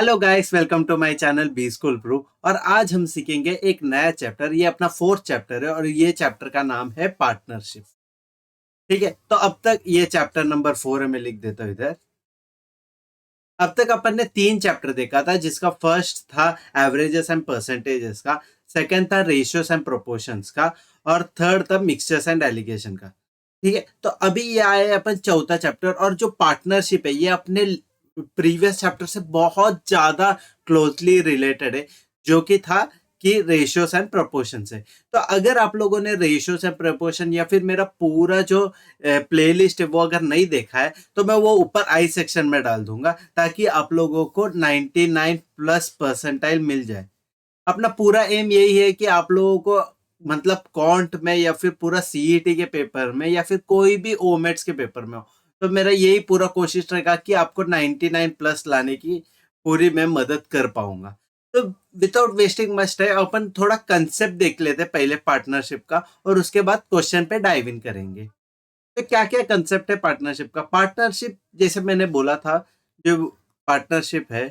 Hello guys, welcome to my channel B school pro. और आज हम सीखेंगे एक नया चैप्टर। ये अपना फोर्थ चैप्टर है और ये चैप्टर का नाम है पार्टनरशिप। ठीक है, तो अब तक ये चैप्टर नंबर 4 है। मैं लिख देता हूँ इधर। अब तक अपन ने 3 चैप्टर देखा था, जिसका फर्स्ट था एवरेजेस एंड परसेंटेजेस का, सेकंड था रेशियोस एंड प्रोपोर्शंस का, और थर्ड था मिक्सचर्स एंड एलिगेशन का। ठीक है, तो अभी ये आया है अपन चौथा चैप्टर। और जो पार्टनरशिप है ये अपने प्रीवियस चैप्टर से बहुत ज्यादा क्लोजली रिलेटेड है, जो कि था कि रेशियोस एंड प्रोपोर्शन से। तो अगर आप लोगों ने रेशियोस एंड प्रोपोर्शन या फिर मेरा पूरा जो प्लेलिस्ट है वो अगर नहीं देखा है, तो मैं वो ऊपर आई सेक्शन में डाल दूंगा, ताकि आप लोगों को 99 प्लस परसेंटाइल मिल जाए। अपना पूरा एम यही है कि आप लोगों को मतलब कॉन्ट में या फिर पूरा सीईटी के पेपर में या फिर कोई भी ओमेट्स के पेपर में हो, तो मेरा यही पूरा कोशिश रहेगा कि आपको 99 प्लस लाने की पूरी मैं मदद कर पाऊंगा। तो विदाउट वेस्टिंग मच टाइम अपन थोड़ा कंसेप्ट देख लेते हैं पहले पार्टनरशिप का, और उसके बाद क्वेश्चन पे डाइव इन करेंगे। तो क्या क्या कंसेप्ट है पार्टनरशिप का। पार्टनरशिप जैसे मैंने बोला था, जो पार्टनरशिप है,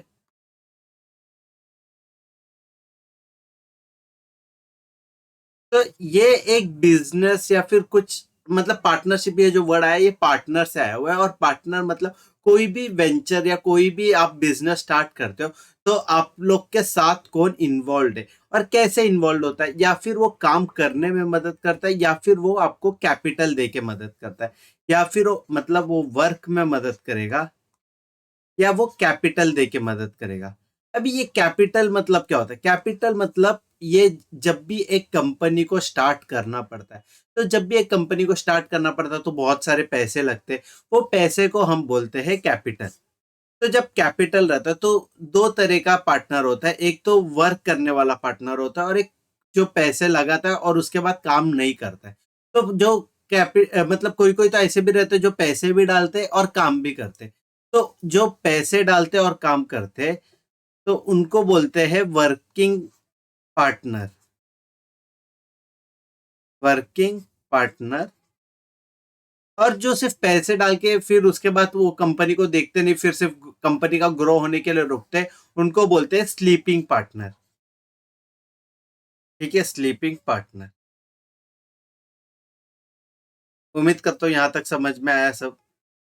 तो ये एक बिजनेस या फिर कुछ मतलब पार्टनरशिप, ये जो वर्ड आया ये पार्टनर से आया हुआ है। और पार्टनर मतलब कोई भी वेंचर या कोई भी आप बिजनेस स्टार्ट करते हो, तो आप लोग के साथ कौन इन्वॉल्व है और कैसे इन्वॉल्व होता है, या फिर वो काम करने में मदद करता है, या फिर वो आपको कैपिटल दे के मदद करता है, या फिर वो मतलब वो वर्क में मदद करेगा, या वो कैपिटल दे के मदद करेगा। अभी ये कैपिटल मतलब क्या होता है। कैपिटल मतलब ये जब भी एक कंपनी को स्टार्ट करना पड़ता है, तो जब भी एक कंपनी को स्टार्ट करना पड़ता है तो बहुत सारे पैसे लगते हैं। वो पैसे को हम बोलते हैं कैपिटल। तो जब कैपिटल रहता है तो दो तरह का पार्टनर होता है। एक तो वर्क करने वाला पार्टनर होता है, और एक जो पैसे लगाता है और उसके बाद काम नहीं करता है। तो जो मतलब कोई कोई तो ऐसे भी रहते हैं जो पैसे भी डालते हैं और काम भी करते हैं। तो जो पैसे डालते और काम करते, तो उनको बोलते हैं वर्किंग पार्टनर। Working partner. और जो सिर्फ पैसे डाल के फिर उसके बाद वो कंपनी को देखते नहीं, फिर सिर्फ कंपनी का ग्रो होने के लिए रुकते, उनको बोलते हैं स्लीपिंग पार्टनर। ठीक है, स्लीपिंग पार्टनर। उम्मीद करता हूँ यहाँ तक समझ में आया सब।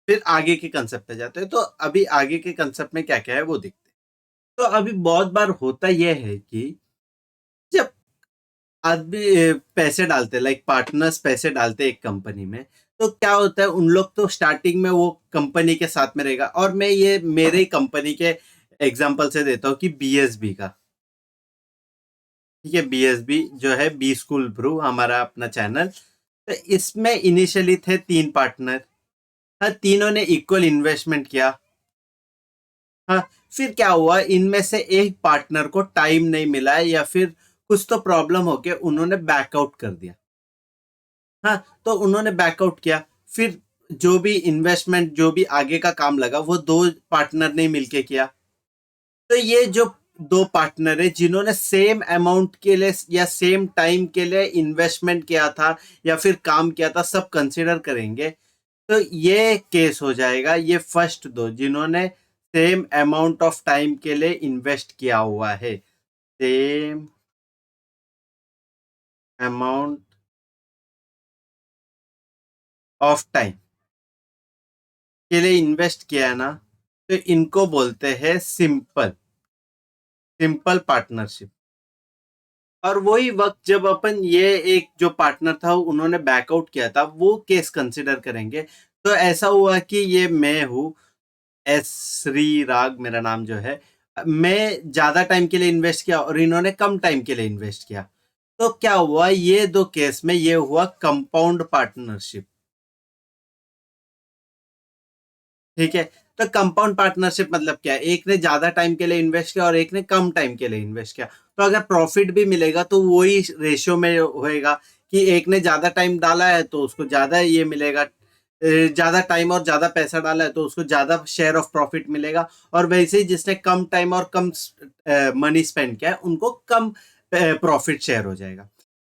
फिर आगे के कंसेप्ट पे जाते हैं। तो अभी आगे के कंसेप्ट में क्या क्या है वो देखते हैं। तो अभी बहुत बार होता यह है कि जब आदमी पैसे डालते, लाइक पार्टनर्स पैसे डालते एक कंपनी में, तो क्या होता है, उन लोग तो स्टार्टिंग में वो कंपनी के साथ में रहेगा। और मैं ये मेरे कंपनी के एग्जांपल से देता हूँ कि बीएसबी का। ठीक है, बीएसबी जो है बी स्कूल ब्रू, हमारा अपना चैनल। तो इसमें इनिशियली थे 3 पार्टनर। हाँ, तीनों ने इक्वल इन्वेस्टमेंट किया। हाँ, फिर क्या हुआ, इनमें से एक पार्टनर को टाइम नहीं मिला, या फिर कुछ तो प्रॉब्लम होके उन्होंने बैकआउट कर दिया। हाँ, तो उन्होंने बैकआउट किया। फिर जो भी इन्वेस्टमेंट, जो भी आगे का काम लगा, वो 2 पार्टनर ने मिलके किया। तो ये जो 2 पार्टनर है जिन्होंने सेम अमाउंट के लिए या सेम टाइम के लिए इन्वेस्टमेंट किया था या फिर काम किया था, सब कंसिडर करेंगे। तो ये केस हो जाएगा, ये फर्स्ट 2 जिन्होंने सेम अमाउंट ऑफ टाइम के लिए इन्वेस्ट किया हुआ है। सेम अमाउंट ऑफ टाइम के लिए इन्वेस्ट किया है ना, तो इनको बोलते हैं सिंपल सिंपल पार्टनरशिप। और वही वक्त जब अपन ये एक जो पार्टनर था उन्होंने बैकआउट किया था, वो केस कंसिडर करेंगे। तो ऐसा हुआ कि ये मैं हूँ, एस श्री राग मेरा नाम जो है। मैं ज्यादा टाइम के लिए इन्वेस्ट किया और इन्होंने कम टाइम के लिए इन्वेस्ट किया। तो क्या हुआ, ये 2 केस में ये हुआ कंपाउंड पार्टनरशिप। ठीक है, तो कंपाउंड पार्टनरशिप मतलब क्या है, एक ने ज्यादा टाइम के लिए इन्वेस्ट किया और एक ने कम टाइम के लिए इन्वेस्ट किया। तो अगर प्रॉफिट भी मिलेगा तो वही रेशियो में होएगा, कि एक ने ज्यादा टाइम डाला है तो उसको ज्यादा ये मिलेगा। ज्यादा टाइम और ज्यादा पैसा डाला है तो उसको ज्यादा शेयर ऑफ प्रॉफिट मिलेगा। और वैसे ही जिसने कम टाइम और कम मनी स्पेंड किया है उनको कम प्रॉफिट शेयर हो जाएगा।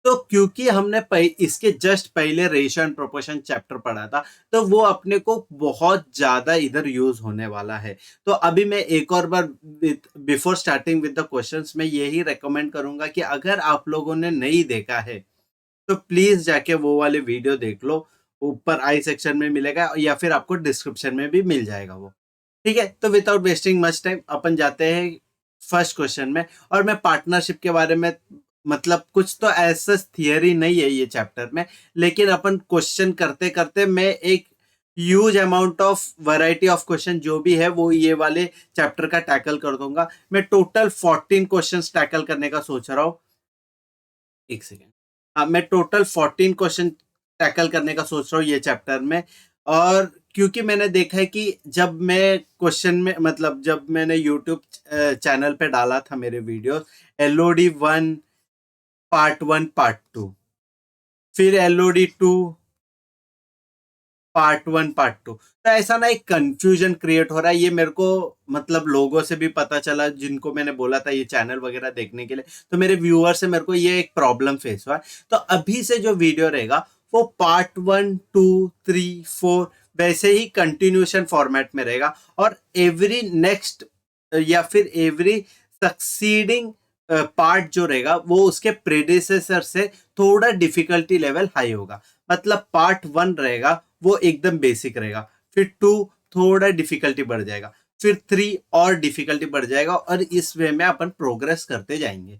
तो क्योंकि हमने इसके जस्ट पहले रेशियो एंड प्रोपोर्शन चैप्टर पढ़ा था, तो वो अपने को बहुत ज्यादा इधर यूज होने वाला है। तो अभी मैं एक और बार before starting with the questions मैं यही रेकमेंड करूंगा कि अगर आप लोगों ने नहीं देखा है तो प्लीज जाके वो वाले वीडियो देख लो। ऊपर आई सेक्शन में मिलेगा या फिर आपको डिस्क्रिप्शन में भी मिल जाएगा वो। ठीक है, तो विदाउट वेस्टिंग मच टाइम अपन जाते हैं फर्स्ट क्वेश्चन में। और मैं पार्टनरशिप के बारे में मतलब कुछ तो ऐसा थियरी नहीं है ये चैप्टर में, लेकिन अपन क्वेश्चन करते करते मैं एक huge amount of variety of question जो भी है वो ये वाले चैप्टर का टैकल कर दूंगा। मैं टोटल 14 क्वेश्चंस टैकल करने का सोच रहा हूँ। एक सेकेंड। हाँ, मैं टोटल 14 क्वेश्चन टैकल करने का सोच रहा हूँ ये चैप्टर में। और क्योंकि मैंने देखा है कि जब मैं क्वेश्चन में मतलब जब मैंने यूट्यूब चैनल पे डाला था मेरे वीडियो, LOD 1 पार्ट 1 पार्ट 2, फिर LOD 2 पार्ट 1 पार्ट 2, तो ऐसा ना एक कंफ्यूजन क्रिएट हो रहा है। ये मेरे को मतलब लोगों से भी पता चला जिनको मैंने बोला था ये चैनल वगैरह देखने के लिए, तो मेरे व्यूअर से मेरे को ये एक प्रॉब्लम फेस हुआ है। तो अभी से जो वीडियो रहेगा वो पार्ट 1 2 3 4 वैसे ही कंटिन्यूशन फॉर्मेट में रहेगा। और एवरी नेक्स्ट या फिर एवरी सक्सीडिंग पार्ट जो रहेगा वो उसके प्रेडिसेसर से थोड़ा डिफिकल्टी लेवल हाई होगा। मतलब पार्ट 1 रहेगा वो एकदम बेसिक रहेगा, फिर 2 थोड़ा डिफिकल्टी बढ़ जाएगा, फिर 3 और डिफिकल्टी बढ़ जाएगा, और इस वे में अपन प्रोग्रेस करते जाएंगे।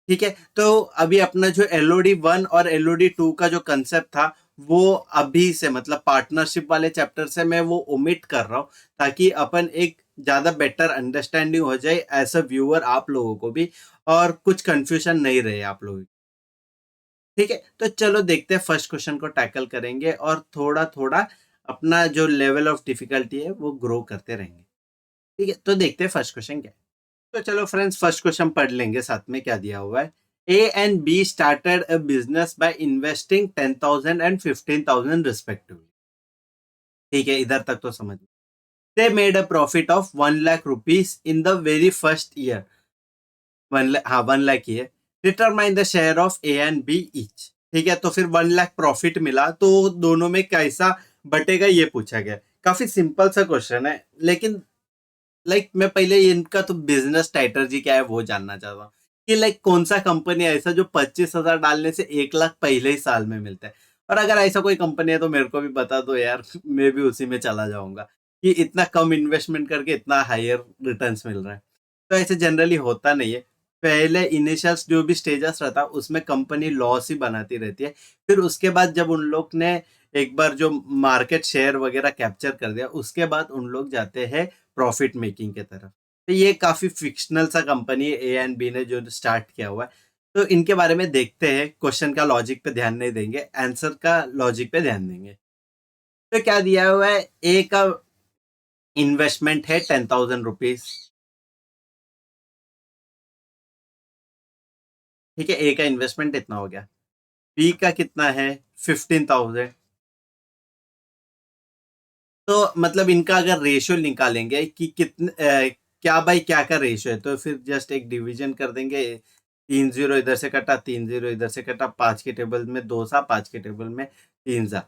ठीक है, तो अभी अपना जो LOD 1 और LOD 2 का जो कंसेप्ट था वो अभी से मतलब पार्टनरशिप वाले चैप्टर से मैं वो ओमिट कर रहा हूँ, ताकि अपन एक ज्यादा बेटर अंडरस्टैंडिंग हो जाए एज अ व्यूअर आप लोगों को भी, और कुछ कंफ्यूजन नहीं रहे आप लोगों। ठीक है, तो चलो देखते हैं फर्स्ट क्वेश्चन को टैकल करेंगे और थोड़ा थोड़ा अपना जो लेवल ऑफ डिफिकल्टी है वो ग्रो करते रहेंगे। ठीक है, तो देखते हैं फर्स्ट क्वेश्चन क्या है। तो चलो फ्रेंड्स फर्स्ट क्वेश्चन पढ़ लेंगे साथ में क्या दिया हुआ है। A and B started a business by investing 10,000 and 15,000 respectively। ठीक है, इधर तक तो समझ। They made a profit of 1 lakh rupees in the very first year। 1 lakh, हाँ 1 लाख ही है। Determine the share of A and B each। ठीक है, तो फिर 1 लाख प्रॉफिट मिला तो दोनों में कैसा बटेगा ये पूछा गया। काफी सिंपल सा क्वेश्चन है, लेकिन मैं पहले इनका तो बिजनेस स्ट्रेटजी क्या है वो जानना चाहता हूँ कि कौन सा कंपनी है ऐसा जो 25,000 डालने से 1 लाख पहले ही साल में मिलता है। और अगर ऐसा कोई कंपनी है तो मेरे को भी बता दो यार, मैं भी उसी में चला जाऊंगा कि इतना कम इन्वेस्टमेंट करके इतना हायर रिटर्न्स मिल रहा है। तो ऐसे जनरली होता नहीं है। पहले इनिशियल जो भी स्टेजेस रहता है उसमें कंपनी लॉस ही बनाती रहती है। फिर उसके बाद जब उन लोग ने एक बार जो मार्केट शेयर वगैरह कैप्चर कर दिया उसके बाद उन लोग जाते हैं प्रॉफिट मेकिंग के तरफ। तो ये काफी फिक्शनल सा कंपनी है A and B ने जो स्टार्ट किया हुआ है। तो इनके बारे में देखते हैं, क्वेश्चन का लॉजिक पे ध्यान नहीं देंगे, आंसर का लॉजिक पे ध्यान देंगे। तो क्या दिया हुआ है, ए का इन्वेस्टमेंट है 10,000 रुपीज। ठीक है, ए का इन्वेस्टमेंट इतना हो गया। बी का कितना है, 15,000। तो मतलब इनका अगर रेशियो निकालेंगे कि कितने क्या बाई क्या का रेशियो है, तो फिर जस्ट एक डिवीजन कर देंगे। 3 0 इधर से कटा, 3 0 इधर से कटा, 5 के टेबल में 2 सा, 5 के टेबल में 3 सा।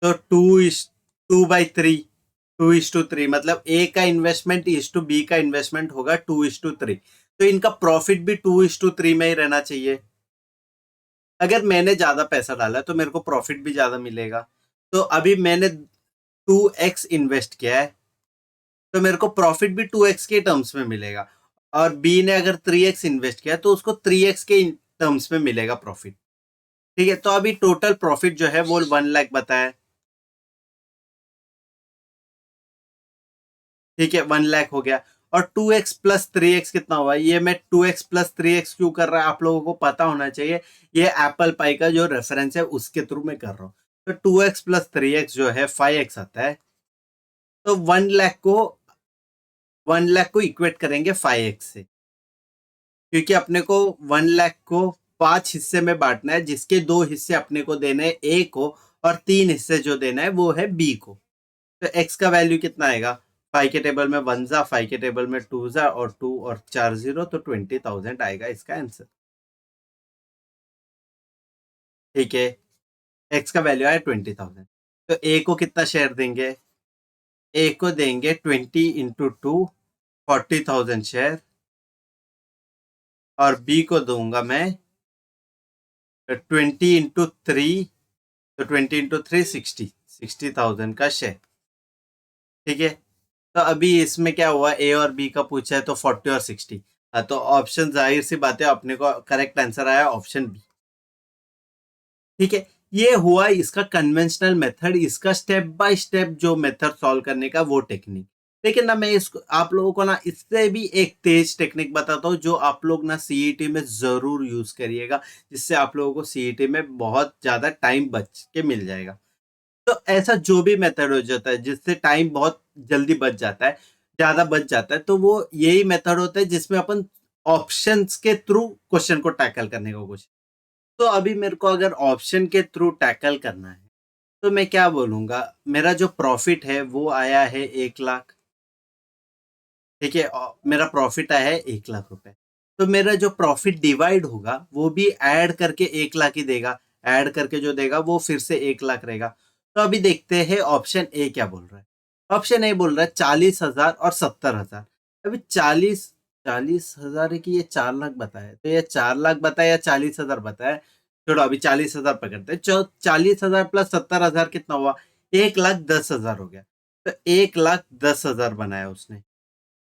तो 2:3, 2:3 मतलब ए का इन्वेस्टमेंट इज टू बी का इन्वेस्टमेंट होगा 2:3। तो इनका प्रॉफिट भी 2:3 में ही रहना चाहिए। अगर मैंने ज्यादा पैसा डाला तो मेरे को प्रॉफिट भी ज्यादा मिलेगा। तो अभी मैंने 2x इन्वेस्ट किया है तो मेरे को प्रॉफिट भी 2x के टर्म्स में मिलेगा। और बी ने अगर 3x इन्वेस्ट किया तो उसको 3x के टर्म्स में मिलेगा प्रॉफिट। ठीक है, तो अभी टोटल प्रॉफिट जो है वो 1 लाख बताया। ठीक है, 1 लाख हो गया। और 2x + 3x कितना हुआ, ये मैं 2x + 3x क्यों कर रहा है आप लोगों को पता होना चाहिए। ये एप्पल पाई का जो रेफरेंस है उसके थ्रू मैं कर रहा हूँ। तो 2x + 3x जो है 5x आता है। तो 1 लाख को इक्वेट करेंगे 5x से, क्योंकि अपने को 1 लाख को 5 हिस्से में बांटना है, जिसके 2 हिस्से अपने को देने हैं ए को, और 3 हिस्से जो देना है वो है बी को। तो एक्स का वैल्यू कितना आएगा, 5 के टेबल में 1 जा, 5 के टेबल में 2 जा, और 2 और 4 0, तो 20,000 आएगा इसका आंसर। ठीक है, एक्स का वैल्यू आया 20,000, तो ए को कितना शेयर देंगे? ए को देंगे 20 × 2, 40,000 शेयर, और बी को दूंगा मैं 20 × 3, तो 20 × 3 60,000 का शेयर। ठीक है, तो अभी इसमें क्या हुआ, ए और बी का पूछा है तो 40 और 60, तो ऑप्शन जाहिर सी बात है अपने को करेक्ट आंसर आया ऑप्शन बी। ठीक है, ये हुआ इसका कन्वेंशनल मेथड, इसका स्टेप बाय स्टेप जो मेथड सॉल्व करने का वो टेक्निक। लेकिन ना मैं इसको आप लोगों को ना इससे भी एक तेज टेक्निक बताता हूँ जो आप लोग ना सीईटी में जरूर यूज करिएगा, जिससे आप लोगों को सीईटी में बहुत ज्यादा टाइम बच के मिल जाएगा। तो ऐसा जो भी मेथड हो जाता है जिससे टाइम बहुत जल्दी बच जाता है, ज्यादा बच जाता है, तो वो यही मेथड होता है जिसमें अपन ऑप्शंस के थ्रू क्वेश्चन को टैकल करने का कोशिश। तो अभी मेरे को अगर ऑप्शन के थ्रू टैकल करना है तो मैं क्या बोलूंगा, मेरा जो प्रॉफिट है वो आया है 1 लाख। ठीक है, मेरा प्रॉफिट आया है 1 लाख रुपए। तो मेरा जो प्रॉफिट डिवाइड होगा वो भी ऐड करके 1 लाख ही देगा, ऐड करके जो देगा वो फिर से 1 लाख रहेगा। तो अभी देखते हैं ऑप्शन ए क्या बोल रहा है। ऑप्शन ए बोल रहा है 40,000 और 70,000। अभी 40,000 है कि ये 4 लाख बताया, तो ये 4 लाख बताया या 40,000 बताया? छोड़ो, अभी 40,000 पकड़ते हैं। 40,000 प्लस 70,000 कितना हुआ? 1,10,000 हो गया। तो 1,10,000 बनाया उसने।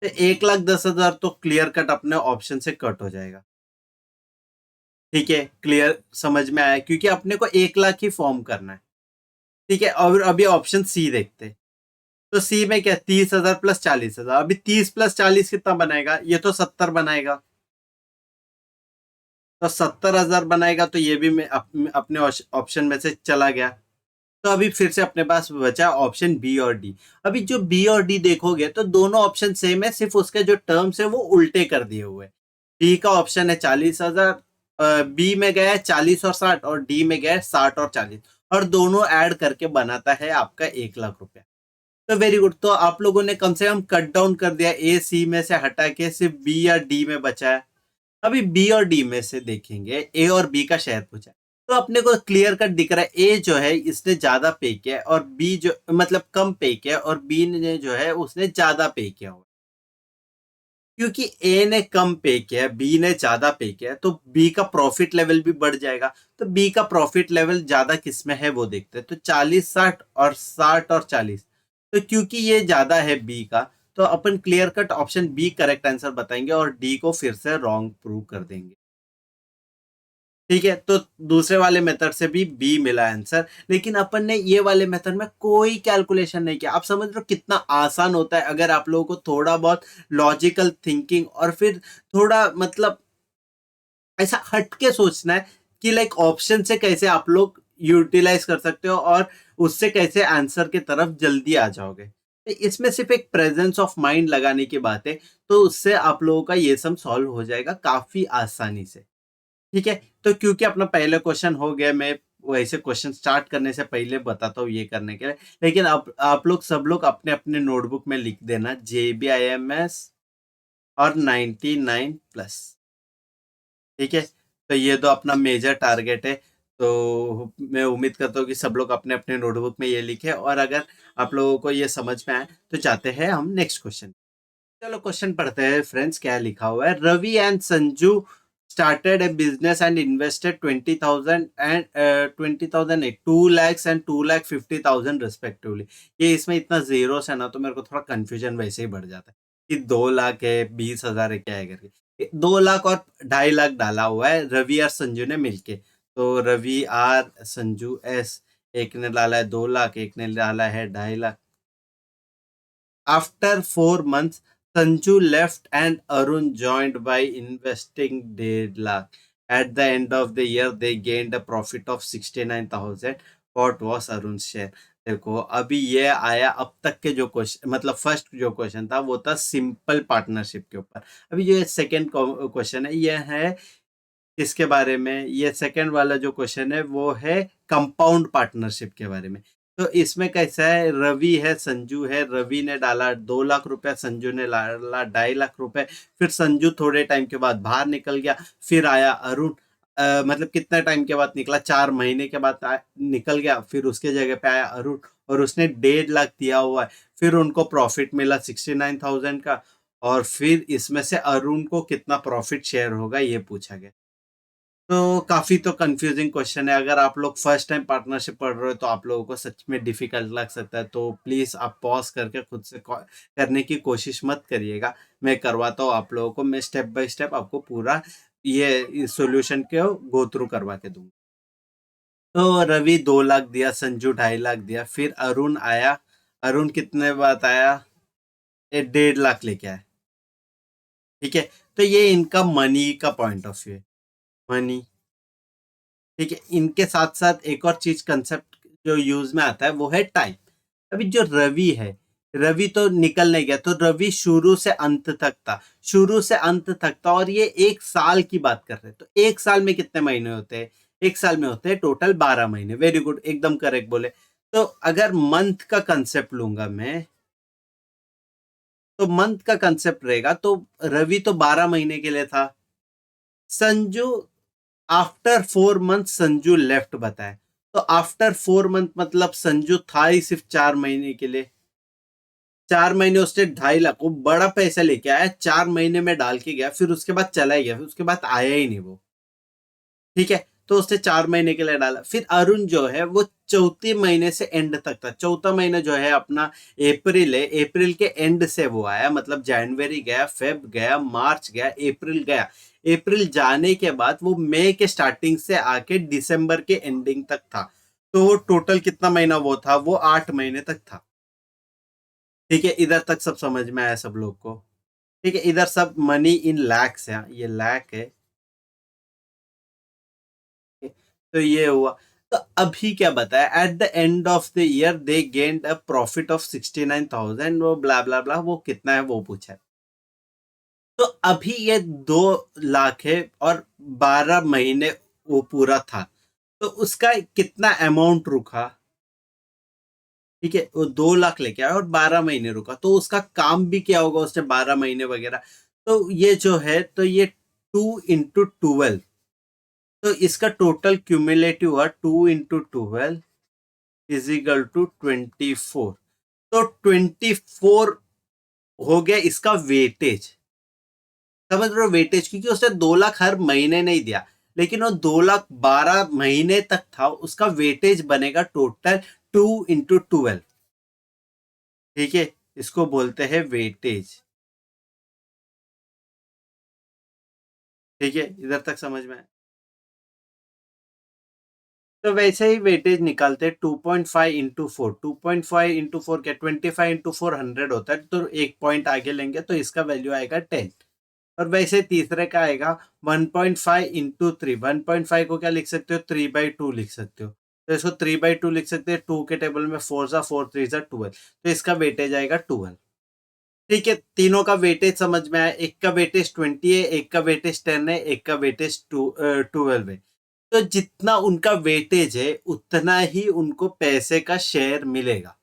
तो 1,10,000 तो क्लियर कट अपने ऑप्शन से कट हो जाएगा। ठीक है, क्लियर समझ में आया, क्योंकि अपने को 1 लाख ही फॉर्म करना है। ठीक है, और अभी ऑप्शन सी देखते हैं। तो सी में क्या, 30,000 प्लस 40,000। अभी 30 प्लस 40 कितना बनाएगा? ये तो 70 बनाएगा। तो 70,000 बनाएगा, तो ये भी मैं अपने ऑप्शन में से चला गया। तो अभी फिर से अपने पास बचा ऑप्शन बी और डी। अभी जो बी और डी देखोगे तो दोनों ऑप्शन सेम है, सिर्फ उसके जो टर्म्स है वो उल्टे कर दिए हुए। डी का ऑप्शन है 40,000, बी में गया है 40 और 60, और डी में गया है 60 और 40, और दोनों ऐड करके बनाता है आपका 1 लाख रुपया। तो वेरी गुड, तो आप लोगों ने कम से कम कट डाउन कर दिया, ए सी में से हटा के सिर्फ बी या डी में बचा है। अभी बी और डी में से देखेंगे, ए और बी का शेयर पूछा है। तो अपने को क्लियर कट दिख रहा है, ए जो है इसने ज्यादा पे किया है, और बी जो मतलब कम पे किया है, और बी ने जो है उसने ज्यादा पे किया हुआ। क्योंकि ए ने कम पे किया है, बी ने ज्यादा पे किया है, तो बी का प्रॉफिट लेवल भी बढ़ जाएगा। तो बी का प्रॉफिट लेवल ज्यादा किस में है वो देखते हैं। तो 40-60 और 60 और 40, तो क्योंकि ये ज्यादा है बी का, तो अपन clear cut option B correct answer बताएंगे और डी को फिर से रॉन्ग प्रूव कर देंगे। ठीक है, तो दूसरे वाले मेथड से भी बी मिला आंसर, लेकिन अपन ने ये वाले मेथड में कोई कैलकुलेशन नहीं किया। आप समझ रहे हो कितना आसान होता है अगर आप लोगों को थोड़ा बहुत लॉजिकल थिंकिंग और फिर थोड़ा मतलब ऐसा हटके सोचना है कि लाइक ऑप्शन से कैसे आप लोग यूटिलाइज कर सकते हो और उससे कैसे आंसर की तरफ जल्दी आ जाओगे। तो इसमें सिर्फ एक प्रेजेंस ऑफ माइंड लगाने की बात है, तो उससे आप लोगों का ये सब सॉल्व हो जाएगा काफी आसानी से। ठीक है, तो क्योंकि अपना पहला क्वेश्चन हो गया, मैं वैसे क्वेश्चन स्टार्ट करने से पहले बताता हूँ ये करने के लिए। लेकिन आप लोग सब लोग अपने अपने नोटबुक में लिख देना JBIMS और 99+। ठीक है, तो ये तो अपना मेजर टारगेट है। तो मैं उम्मीद करता हूँ कि सब लोग अपने अपने नोटबुक में ये लिखे, और अगर आप लोगों को ये समझ में आए तो चाहते हैं हम नेक्स्ट क्वेश्चन। चलो क्वेश्चन पढ़ते हैं फ्रेंड्स, क्या लिखा हुआ है। Ravi and Sanju started a business and invested 20,000 and 20,000 2 lakhs and 2,50,000 respectively। ये इसमें इतना जीरो है ना, तो मेरे को थोड़ा कंफ्यूजन वैसे ही बढ़ जाता है कि 2 लाख है, 20,000 है, क्या है करके। 2 लाख और 2.5 लाख डाला हुआ है रवि और संजू ने मिलके। तो रवि आर, संजू एस, एक ने डाला है 2 लाख, एक ने डाला है 2.5 lakh. After 4 months, Sanju left and Arun joined by investing 1.5 lakh. At the end of the year, they gained a profit of 69,000. What was Arun's share? देखो अभी ये आया अब तक के जो क्वेश्चन, मतलब फर्स्ट जो क्वेश्चन था वो था सिंपल पार्टनरशिप के ऊपर। अभी जो सेकंड क्वेश्चन है ये है किसके बारे में? ये सेकंड वाला जो क्वेश्चन है वो है कंपाउंड पार्टनरशिप के बारे में। तो इसमें कैसा है, रवि है, संजू है। रवि ने डाला 2 लाख रुपए, संजू ने डाला 2.5 लाख रुपए। फिर संजू थोड़े टाइम के बाद बाहर निकल गया, फिर आया अरुण। मतलब कितने टाइम के बाद निकला, 4 महीने के बाद निकल गया, फिर उसके जगह पे आया अरुण और उसने 1.5 लाख दिया हुआ है, फिर उनको प्रॉफिट मिला 69,000 का, और फिर इसमें से अरुण को कितना प्रॉफिट शेयर होगा ये पूछा गया। तो काफी तो कंफ्यूजिंग क्वेश्चन है, अगर आप लोग फर्स्ट टाइम पार्टनरशिप पढ़ रहे हो तो आप लोगों को सच में डिफिकल्ट लग सकता है, तो प्लीज आप पॉज करके खुद से करने की कोशिश मत करिएगा। मैं करवाता हूँ आप लोगों को, मैं स्टेप बाय स्टेप आपको पूरा ये सॉल्यूशन के गो थ्रू करवा के दूंगा। तो रवि 2 लाख दिया, संजू 2.5 लाख दिया, फिर अरुण आया, अरुण कितने बात आया, 1.5 लाख लेके आया। ठीक है, तो ये इनका मनी का पॉइंट ऑफ व्यू है, मनी। ठीक है, इनके साथ साथ एक और चीज कंसेप्ट जो यूज में आता है वो है टाइम। अभी जो रवि है, रवि तो निकल नहीं गया, तो रवि शुरू से अंत तक था, शुरू से अंत तक था, और ये 1 साल की बात कर रहे हैं, तो 1 साल में कितने महीने होते हैं, 1 साल में होते हैं टोटल 12 महीने। वेरी गुड, एकदम करेक्ट बोले। तो अगर मंथ का कंसेप्ट लूंगा मैं, तो मंथ का कंसेप्ट रहेगा, तो रवि तो 12 महीने के लिए था, Sanju after 4 month Sanju left बताए, तो आफ्टर 4 मंथ मतलब संजू था ही सिर्फ 4 महीने के लिए, 4 महीने उसने 2.5 लाख, वो बड़ा पैसा लेके आया, 4 महीने में डाल के गया, फिर उसके बाद चला ही गया, फिर उसके बाद आया ही नहीं वो। ठीक है, तो उसने 4 महीने के लिए डाला। फिर अरुण जो है वो चौथी महीने से एंड तक था, चौथा महीना जो है अपना अप्रैल है, अप्रैल के एंड से वो आया, मतलब जनवरी गया, फेब गया, मार्च गया, अप्रैल गया, अप्रैल जाने के बाद वो मई के स्टार्टिंग से आके दिसंबर के एंडिंग तक था। तो वो टोटल कितना महीना वो था, वो 8 महीने तक था। ठीक है, इधर तक सब समझ में आया सब लोग को। ठीक है, इधर सब मनी इन लैक्स है, ये लैक है। तो ये हुआ। तो अभी क्या बताया, at the end of the year they gained a profit of 69,000, वो ब्ला ब्ला ब्ला, वो कितना है वो पूछा है। तो अभी ये 2 लाख है और 12 महीने वो पूरा था, तो उसका कितना अमाउंट रुका। ठीक है, वो 2 लाख लेके आया और 12 महीने रुका, तो उसका काम भी क्या होगा उसने 12 महीने वगैरह। तो ये जो है, तो ये 2 into 12, तो इसका टोटल क्यूमुलेटिव हुआ 2 into 12 इज इक्वल टू 24। तो 24 हो गया इसका वेटेज। समझ रहे हो वेटेज, क्योंकि उसने 2 लाख हर महीने नहीं दिया, लेकिन वो 2 लाख 12 महीने तक था, उसका वेटेज बनेगा टोटल 2 into 12। ठीक है, इसको बोलते हैं वेटेज। ठीक है, इधर तक समझ में आया? तो वैसे ही वेटेज निकालते, 2.5 into 4, 2.5 into 4 क्या, 25 into 4 100 होता है, तो एक पॉइंट आगे लेंगे तो इसका वैल्यू आएगा 10। और वैसे तीसरे का आएगा 1.5 into 3, 1.5 को क्या लिख सकते हो, 3/2 लिख सकते हो, तो इसको 3/2 लिख सकते हैं, 2 के टेबल में 4 4 3 12, तो इसका वेटेज आएगा 12। ठीक है, तीनों का वेटेज समझ में आया, एक का वेटेज 20 है, एक का वेटेज 10 है, एक का वेटेज 12 है। तो जितना उनका वेटेज है उतना ही उनको पैसे का शेयर मिलेगा।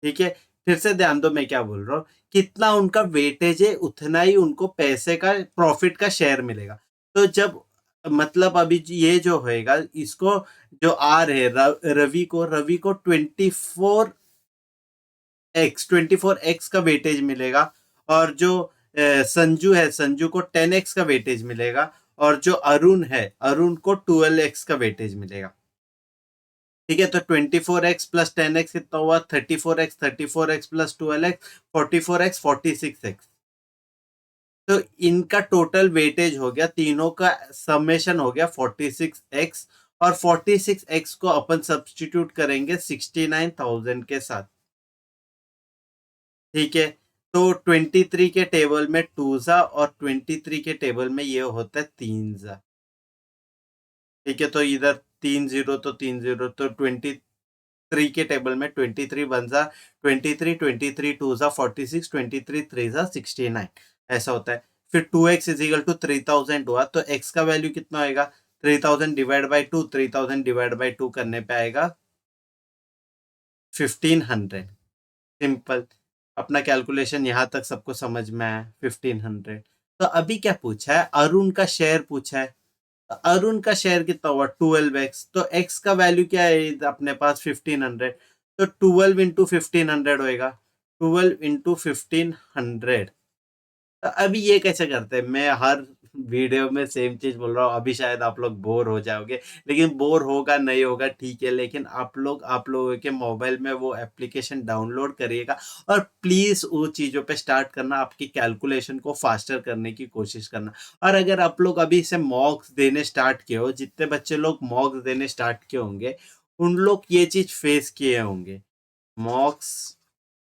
ठीक है, फिर से ध्यान दो मैं क्या बोल रहा हूँ, कितना उनका वेटेज है उतना ही उनको पैसे का प्रॉफिट का शेयर मिलेगा। तो जब मतलब अभी ये जो होएगा, इसको जो आर है रवि को 24x का वेटेज मिलेगा, और जो संजू है, संजू को 10x का वेटेज मिलेगा, और जो अरुण है, अरुण को 12x का वेटेज मिलेगा। ठीक है, तो 24x प्लस 10x कितना हुआ, 34x, 34x plus 12x 44x 46x। तो इनका टोटल वेटेज हो गया, तीनों का समेशन हो गया 46x, और 46x को अपन सब्सटीट्यूट करेंगे 69,000 के साथ। ठीक है, तो 23 के टेबल में 2 और 23 के टेबल में ये होता है 3। ठीक है, तो इधर 3 0 तो 3 0, तो 23 के टेबल में 23 1 23, 23 2 46, 23 3 69, ऐसा होता है। फिर 2x इज इक्वल टू 3000 हुआ, तो x का वैल्यू कितना आएगा, 3000 डिवाइड बाई 2, 3000 डिवाइड बाई 2 करने पे आएगा 1500। सिंपल, अपना कैलकुलेशन यहाँ तक सबको समझ में आया, 1500। तो अभी क्या पूछा है, अरुण का शेयर पूछा है, अरुण का शेयर कितना हुआ 12x, तो x का वैल्यू क्या है अपने पास 1500, तो 12 इंटू 1500 होएगा, 12 इंटू 1500। तो अभी ये कैसे करते हैं, मैं हर वीडियो में सेम चीज बोल रहा हूँ, अभी शायद आप लोग बोर हो जाओगे, लेकिन बोर होगा नहीं होगा ठीक है, लेकिन आप लोगों के मोबाइल में वो एप्लीकेशन डाउनलोड करिएगा और प्लीज वो चीजों पे स्टार्ट करना, आपकी कैलकुलेशन को फास्टर करने की कोशिश करना। और अगर आप लोग अभी से मॉक्स देने स्टार्ट किए हो, जितने बच्चे लोग मॉक्स देने स्टार्ट किए होंगे उन लोग ये चीज फेस किए होंगे। मॉक्स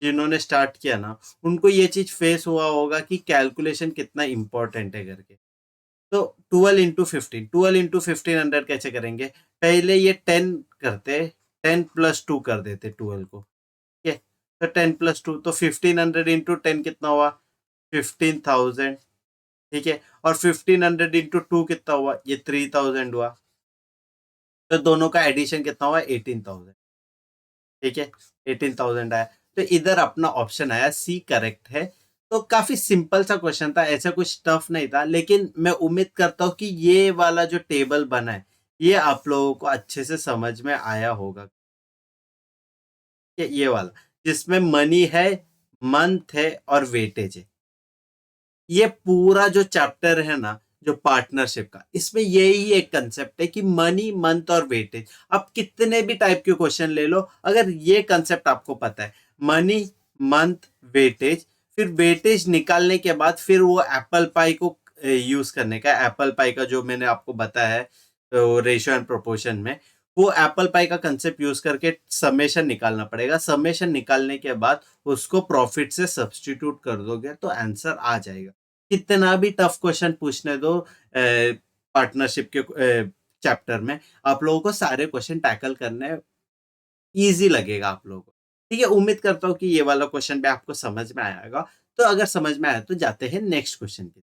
जिन्होंने स्टार्ट किया ना, उनको ये चीज फेस हुआ होगा कि कैलकुलेशन कितना इंपॉर्टेंट है करके। तो 12 इंटू 15 कैसे करेंगे, पहले ये 10 करते, 10 + 2 कर देते 12 को, ठीक है। तो 10 + 2 तो 1500 इंटू 10 कितना हुआ, 15,000, ठीक है। और 1500 इंटू 2 कितना हुआ, ये 3000 हुआ। तो दोनों का एडिशन कितना हुआ, 18,000, ठीक है। 18,000 आया, तो इधर अपना ऑप्शन आया सी करेक्ट है। तो काफी सिंपल सा क्वेश्चन था, ऐसा कुछ टफ नहीं था, लेकिन मैं उम्मीद करता हूँ कि ये वाला जो टेबल बना है ये आप लोगों को अच्छे से समझ में आया होगा। ये वाला जिसमें मनी है, मंथ है और वेटेज है, ये पूरा जो चैप्टर है ना, जो पार्टनरशिप का, इसमें यही एक कंसेप्ट है कि मनी, मंथ और वेटेज। आप कितने भी टाइप के क्वेश्चन ले लो, अगर ये कंसेप्ट आपको पता है, मनी, मंथ, वेटेज, फिर वेटेज निकालने के बाद फिर वो एप्पल पाई को यूज करने का, एप्पल पाई का जो मैंने आपको बताया है रेशियो एंड प्रोपोर्शन में, वो एप्पल पाई का कंसेप्ट यूज करके समेशन निकालना पड़ेगा। समेशन निकालने के बाद उसको प्रॉफिट से सब्सटीट्यूट कर दोगे तो आंसर आ जाएगा। कितना भी टफ क्वेश्चन पूछने दो पार्टनरशिप के चैप्टर में, आप लोगों को सारे क्वेश्चन टैकल करने इजी लगेगा आप लोगों को। ठीक है, उम्मीद करता हूँ कि ये वाला क्वेश्चन भी आपको समझ में आएगा। तो अगर समझ में आया तो जाते हैं नेक्स्ट क्वेश्चन की।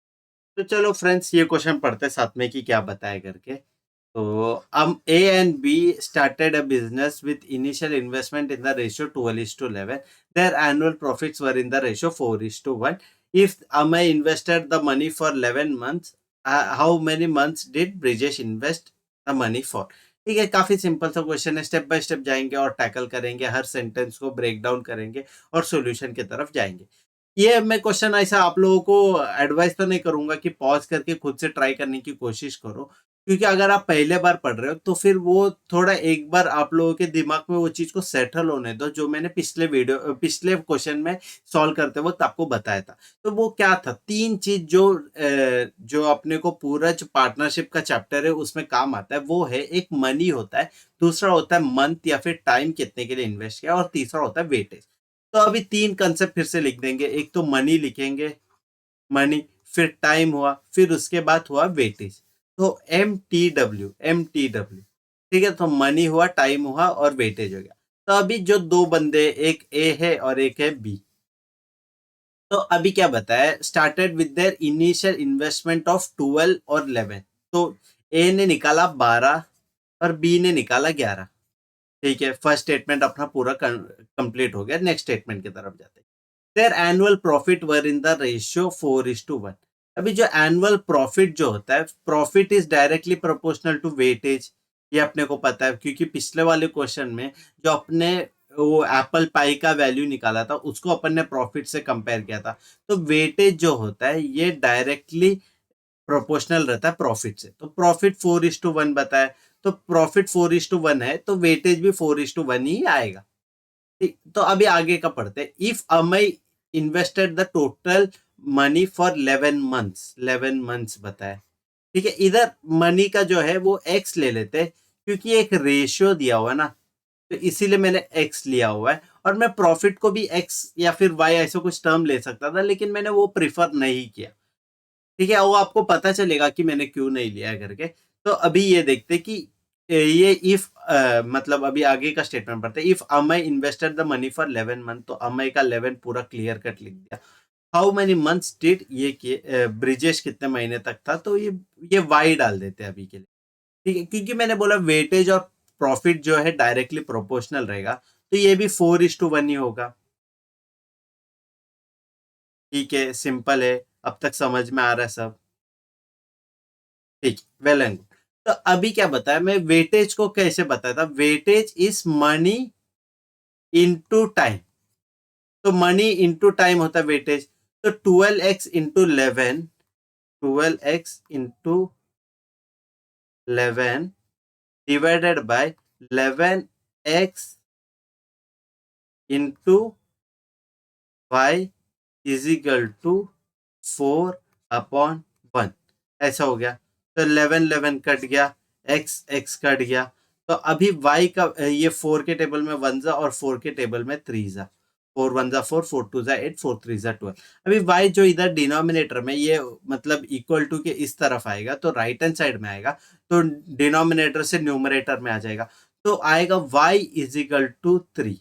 तो चलो फ्रेंड्स, ये क्वेश्चन पढ़ते हैं साथ में कि क्या बताया करके। तो A and B started a business with initial investment in the ratio 12:11. Their annual profits were in the ratio 4:1. If Amay invested the money for 11 months, how many months did Brijesh invest the money for? ठीक है, काफी simple सा question है, step by step जाएंगे और tackle करेंगे, हर sentence को break down करेंगे और सॉल्यूशन की तरफ जाएंगे। ये मैं क्वेश्चन ऐसा आप लोगों को एडवाइस तो नहीं करूंगा कि पॉज करके खुद से ट्राई करने की कोशिश करो, क्योंकि अगर आप पहले बार पढ़ रहे हो तो फिर वो थोड़ा एक बार आप लोगों के दिमाग में वो चीज को सेटल होने दो, जो मैंने पिछले क्वेश्चन में सॉल्व करते वक्त आपको बताया था। तो वो क्या था, तीन चीज जो अपने को पूरा जो पार्टनरशिप का चैप्टर है उसमें काम आता है, वो है एक मनी होता है, दूसरा होता है मंथ या फिर टाइम कितने के लिए इन्वेस्ट किया, और तीसरा होता है वेटेज। तो अभी तीन कंसेप्ट फिर से लिख देंगे, एक तो मनी लिखेंगे, मनी, फिर टाइम हुआ, फिर उसके बाद हुआ वेटेज। तो एम टी डब्ल्यू, ठीक है। तो मनी हुआ, टाइम हुआ और वेटेज हो गया। तो अभी जो दो बंदे, एक ए है और एक है बी, तो अभी क्या बताया, started with their initial investment of 12 और 11। तो ए ने निकाला 12 और बी ने निकाला 11, ठीक है। फर्स्ट स्टेटमेंट अपना पूरा कंप्लीट हो गया, नेक्स्ट स्टेटमेंट की तरफ जाते हैं। Their annual profit were in the ratio 4:1। अभी जो एनुअल प्रॉफिट जो होता है, profit is directly proportional to weightage, ये अपने को पता है, क्योंकि पिछले वाले क्वेश्चन में जो अपने वो एप्पल पाई का वैल्यू निकाला था उसको अपन ने प्रॉफिट से कंपेयर किया था। तो वेटेज जो होता है ये डायरेक्टली प्रोपोर्शनल रहता है प्रॉफिट से। तो प्रॉफिट 4:1 बताया, तो प्रॉफिट 4:1 है तो वेटेज भी 4:1 ही आएगा। ठीक, तो अभी आगे का पढ़ते हैं। If Amai invested the total money for 11 months, 11 months बताया, ठीक है। इधर मनी का जो है वो एक्स ले लेते हैं, क्योंकि एक रेशियो दिया हुआ है ना, तो इसीलिए मैंने एक्स लिया हुआ है। और मैं प्रॉफिट को भी एक्स या फिर वाई ऐसा कुछ टर्म ले सकता था, लेकिन मैंने वो प्रिफर नहीं किया, ठीक है। वो आपको पता चलेगा कि मैंने क्यों नहीं लिया है करके। तो अभी ये देखते कि ये इफ मतलब अभी आगे का स्टेटमेंट पढ़ते, if Amay invested the money for 11 month, तो अमय का 11 पूरा क्लियर कट लिख दिया। हाउ मेनी मंथ्स डिड ये ब्रिजेश कितने महीने तक था, तो ये वाई डाल देते हैं अभी के लिए, ठीक है। क्योंकि मैंने बोला वेटेज और प्रॉफिट जो है डायरेक्टली प्रोपोर्शनल रहेगा, तो ये भी 4:1 ही होगा, ठीक है। सिंपल है, अब तक समझ में आ रहा है सब, ठीक, वेल एंड गुड। तो अभी क्या बताया, मैं वेटेज को कैसे बताया था, weightage is money into time. तो मनी इनटू टाइम होता है वेटेज। तो 12x into 11, 12x into 11 divided by 11x into y is equal to 4/1, ऐसा हो गया। तो 11 11 कट गया, x x कट गया। तो अभी y का ये 4 के टेबल में 1 जा और 4 के टेबल में 3 जा, 4 1 जा 4, 4 2 जा 8, 4 3 जा 12। अभी y जो इधर डिनोमिनेटर में ये मतलब इक्वल टू के इस तरफ आएगा तो राइट हैंड साइड में आएगा, तो डिनोमिनेटर से न्यूमरेटर में आ जाएगा, तो आएगा y इज इक्वल टू 3।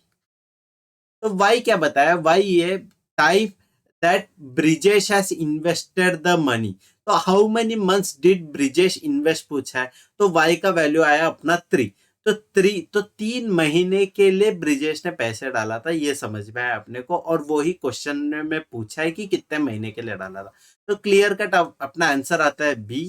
तो वाई क्या बताया, वाई ये type that Brijesh has invested the money. तो how many months did Brijesh invest पूछा है, तो वाई का वैल्यू आया अपना 3। तो 3 महीने के लिए ब्रिजेश ने पैसे डाला था, ये समझ में आया अपने को, और वही क्वेश्चन में पूछा है कि कितने महीने के लिए डाला था। तो क्लियर कट अपना आंसर आता है बी।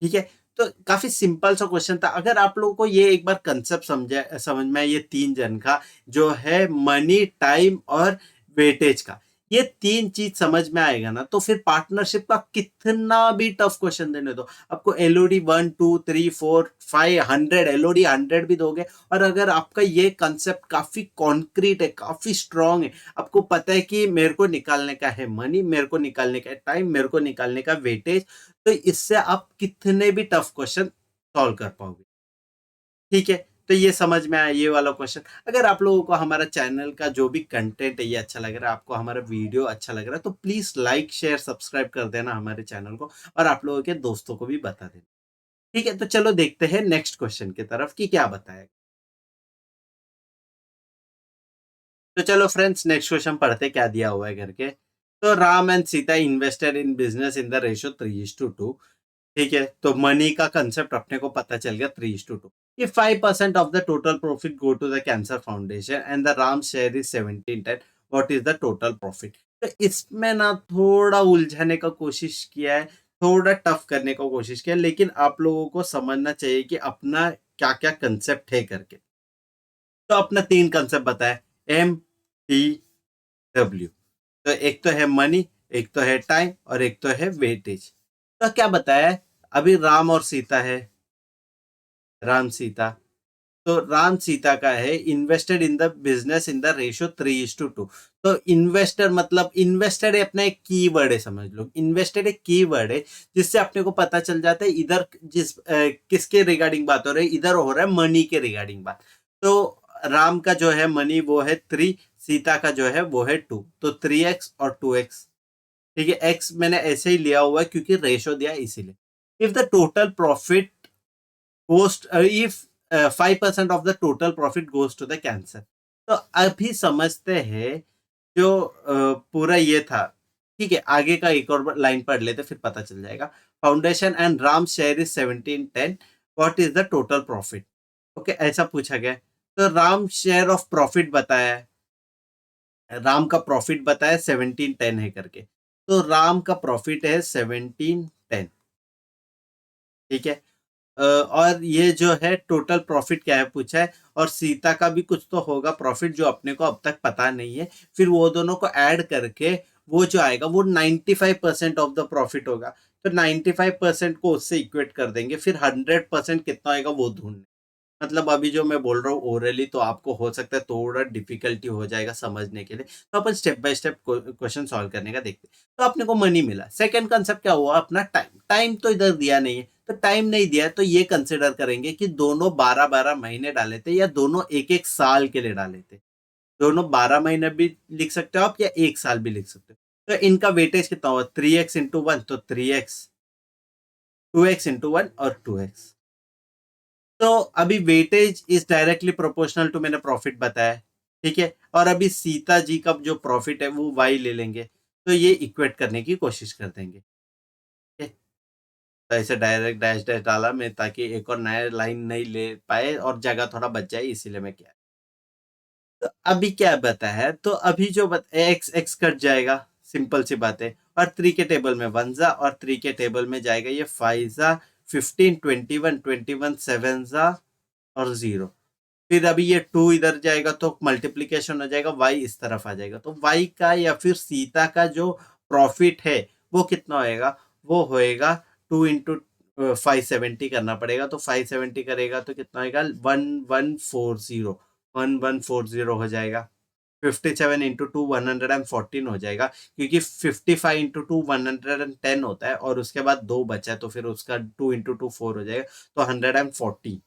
ठीक है, तो काफी सिंपल सा क्वेश्चन था। अगर आप लोगों को ये एक बार कंसेप्ट समझ में आए, ये 3 जन का जो है मनी, टाइम और वेटेज का, ये 3 चीज समझ में आएगा ना, तो फिर पार्टनरशिप का कितना भी टफ क्वेश्चन देने दो, आपको एलओडी 1 2 3 4 5 100 एलओडी 100 भी दोगे, और अगर आपका ये कंसेप्ट काफी कॉन्क्रीट है, काफी स्ट्रांग है, आपको पता है कि मेरे को निकालने का है मनी, मेरे को निकालने का है टाइम, मेरे को निकालने का वेटेज, तो इससे आप कितने भी टफ क्वेश्चन सॉल्व कर पाओगे। ठीक है, तो ये समझ में आया ये वाला क्वेश्चन। अगर आप लोगों को हमारा चैनल का जो भी कंटेंट है ये अच्छा लग रहा है, आपको हमारा वीडियो अच्छा लग रहा है, तो प्लीज लाइक शेयर सब्सक्राइब कर देना हमारे चैनल को, और आप लोगों के दोस्तों को भी बता देना। ठीक है, तो चलो देखते हैं नेक्स्ट क्वेश्चन की तरफ कि क्या बताएगा। तो चलो फ्रेंड्स, नेक्स्ट क्वेश्चन पढ़ते क्या दिया हुआ है करके। तो Ram and Sita invested in business in the ratio 3:2। ठीक है, तो मनी का कंसेप्ट अपने को पता चल गया 3:2। If 5% of the total profit go to the cancer foundation and the RAM share is 1710, what is the total profit? तो इसमें ना थोड़ा उलझाने का कोशिश किया है, थोड़ा टफ करने का कोशिश किया है, लेकिन आप लोगों को समझना चाहिए कि अपना क्या क्या कंसेप्ट है करके। तो अपना 3 कंसेप्ट बताया, एम टी डब्ल्यू। तो एक तो है मनी, एक तो है टाइम, और एक तो है वेटेज। तो क्या बताया है, अभी राम और सीता है, राम सीता। तो राम सीता का है invested in the business in the ratio 3:2। तो इन्वेस्टर मतलब इन्वेस्टेड है अपना एक की वर्ड है, समझ लो इन्वेस्टेड एक की वर्ड है, जिससे अपने को पता चल जाता है इधर किसके रिगार्डिंग बात हो रही है, इधर हो रहा है मनी के रिगार्डिंग बात। तो राम का जो है मनी वो है 3, सीता का जो है वो है 2, तो 3x और 2x। ठीक है, एक्स मैंने ऐसे ही लिया हुआ है क्योंकि रेशो दिया है इसीलिए। If the total profit goes if 5% of the total profit goes to the cancer। तो अभी समझते हैं जो पूरा ये था। ठीक है, आगे का एक और लाइन पढ़ लेते फिर पता चल जाएगा। Foundation and Ram share is 1710, what is the total profit. Okay, ऐसा पूछा गया। तो राम शेयर ऑफ प्रॉफिट बताया है, राम का प्रॉफिट बताया 1710 है करके, तो राम का प्रॉफिट है 1710। ठीक है, और ये जो है टोटल प्रॉफिट क्या है पूछा है, और सीता का भी कुछ तो होगा प्रॉफिट जो अपने को अब तक पता नहीं है, फिर वो दोनों को ऐड करके वो जो आएगा वो 95% ऑफ द प्रॉफिट होगा। तो 95% को उससे इक्वेट कर देंगे, फिर 100% कितना आएगा वो ढूंढना। मतलब अभी जो मैं बोल रहा हूँ ओरली, तो आपको हो सकता है थोड़ा डिफिकल्टी हो जाएगा समझने के लिए, तो अपन step by step question solve करने का देखते हैं। तो अपने को मनी मिला। सेकंड कंसेप्ट क्या हुआ अपना, टाइम। टाइम तो इधर दिया नहीं है, तो टाइम नहीं दिया है तो ये कंसिडर करेंगे कि दोनों 12-12 महीने डाले थे, या दोनों एक एक साल के लिए डाले थे। दोनों 12 महीने भी लिख सकते हो आप, या एक साल भी लिख सकते हो। तो इनका वेटेज कितना हुआ, 3x इंटू 1, तो 3x, 2x इंटू 1 और 2x। तो अभी weightage is directly proportional to, मैंने प्रॉफिट बताया। ठीक है, और अभी सीता जी का जो प्रॉफिट है वो वाई ले लेंगे, तो ये इक्वेट करने की कोशिश कर देंगे। ठीक है, तो ऐसे डायरेक्ट डैश डैश डाला मैं ताकि एक और नया लाइन नहीं ले पाए और जगह थोड़ा बच जाए, इसीलिए मैं किया। तो अभी क्या बताया, तो अभी जो एक्स एक्स कट जाएगा, सिंपल सी बात है, और 3 के टेबल में 1 जा और 3 के टेबल में जाएगा ये 5 जा, 15, 21, 21 7 और 0। फिर अभी ये 2 इधर जाएगा तो मल्टीप्लीकेशन हो जाएगा, y इस तरफ आ जाएगा। तो y का या फिर सीता का जो प्रॉफिट है वो कितना होएगा, वो होएगा 2 इंटू 570 करना पड़ेगा। तो 570 करेगा तो कितना होएगा, 1140 हो जाएगा। 57 इंटू टू 114 हो जाएगा, क्योंकि 55 इंटू टू 110 होता है और उसके बाद 2 बचा है तो फिर उसका 2 इंटू टू 4 हो जाएगा, तो 140।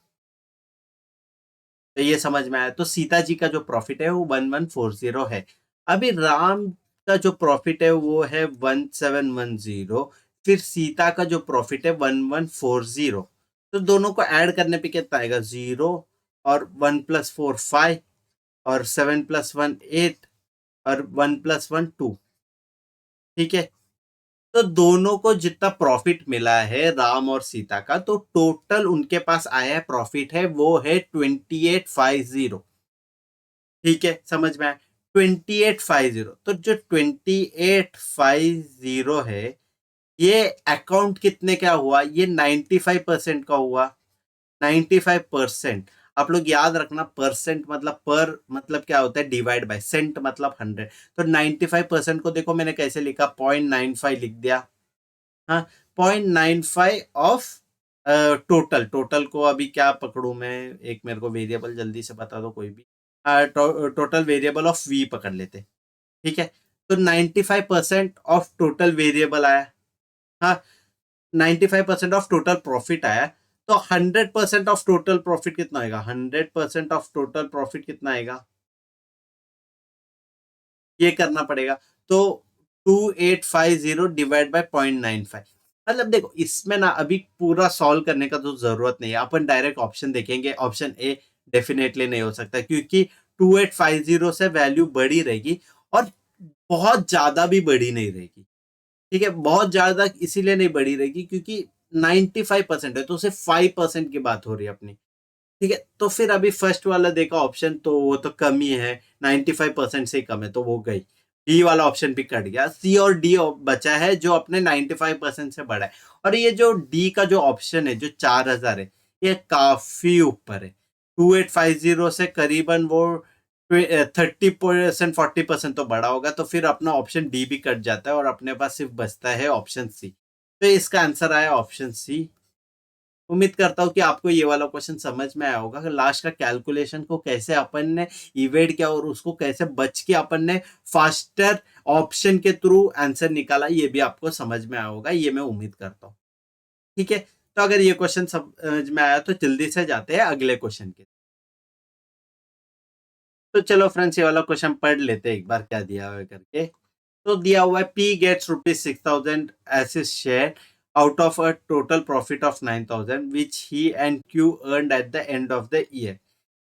तो ये समझ में आया। तो सीता जी का जो प्रॉफिट है वो 1140 है। अभी राम का जो प्रॉफिट है वो है 1710। फिर सीता का जो प्रॉफिट है 1140। तो दोनों को ऐड करने पे कितना आएगा, 0 और 1 + 4 5 और 7 + 1 8 और 1 + 1 2। ठीक है, तो दोनों को जितना प्रॉफिट मिला है राम और सीता का, तो टोटल उनके पास आया है प्रॉफिट है वो है 2850। ठीक है, समझ में आया। 2850, तो जो 2850 है, ये अकाउंट कितने का हुआ, ये 95% का हुआ। 95%। आप लोग याद रखना, परसेंट मतलब पर मतलब क्या होता है, डिवाइड बाय, सेंट मतलब 100। तो 95% को देखो मैंने कैसे लिखा, 0.95 लिख दिया। हाँ, 0.95 ऑफ टोटल। टोटल को अभी क्या पकड़ू मैं, एक मेरे को वेरिएबल जल्दी से बता दो कोई भी। टोटल वेरिएबल ऑफ वी पकड़ लेते। ठीक है, तो 95% ऑफ टोटल वेरिएबल आया। हाँ, 95% ऑफ टोटल प्रॉफिट आया। तो 100% ऑफ टोटल प्रॉफिट कितना आएगा, 100% ऑफ टोटल प्रॉफिट कितना आएगा, ये करना पड़ेगा। तो 2850 डिवाइड बाय 0.95। मतलब देखो इसमें ना अभी पूरा सॉल्व करने का तो जरूरत नहीं है, अपन डायरेक्ट ऑप्शन देखेंगे। ऑप्शन ए डेफिनेटली नहीं हो सकता, क्योंकि 2850 से वैल्यू बड़ी रहेगी और बहुत ज्यादा भी बड़ी नहीं रहेगी। ठीक है, बहुत ज्यादा इसीलिए नहीं बढ़ी रहेगी क्योंकि 95% है, तो सिर्फ 5% की बात हो रही है अपनी। ठीक है, तो फिर अभी फर्स्ट वाला देखा ऑप्शन, तो वो तो कम ही है, 95% से ही कम है, तो वो गई। डी वाला ऑप्शन भी कट गया, सी और डी बचा है जो अपने 95% से बड़ा है। और ये जो डी का जो ऑप्शन है जो 4000 है, ये काफी ऊपर है। 2850 से करीबन वो 30% 40% तो बड़ा होगा, तो फिर अपना ऑप्शन डी भी कट जाता है और अपने पास सिर्फ बचता है ऑप्शन सी। तो इसका आंसर आया ऑप्शन सी। उम्मीद करता हूँ कि आपको ये वाला क्वेश्चन समझ में आया होगा कि लास्ट का कैलकुलेशन को कैसे अपन ने इवेट किया और उसको कैसे बच के अपन ने फास्टर ऑप्शन के थ्रू आंसर निकाला, ये भी आपको समझ में आया होगा, ये मैं उम्मीद करता हूँ। ठीक है, तो अगर ये क्वेश्चन समझ में आया तो जल्दी से जाते हैं अगले क्वेश्चन के। तो चलो फ्रेंड्स, ये वाला क्वेश्चन पढ़ लेते हैं एक बार क्या दिया हुआ है करके। तो दिया हुआ है, P gets ₹6,000 as his share out of a total profit of 9,000 which he and Q earned at the end of the year.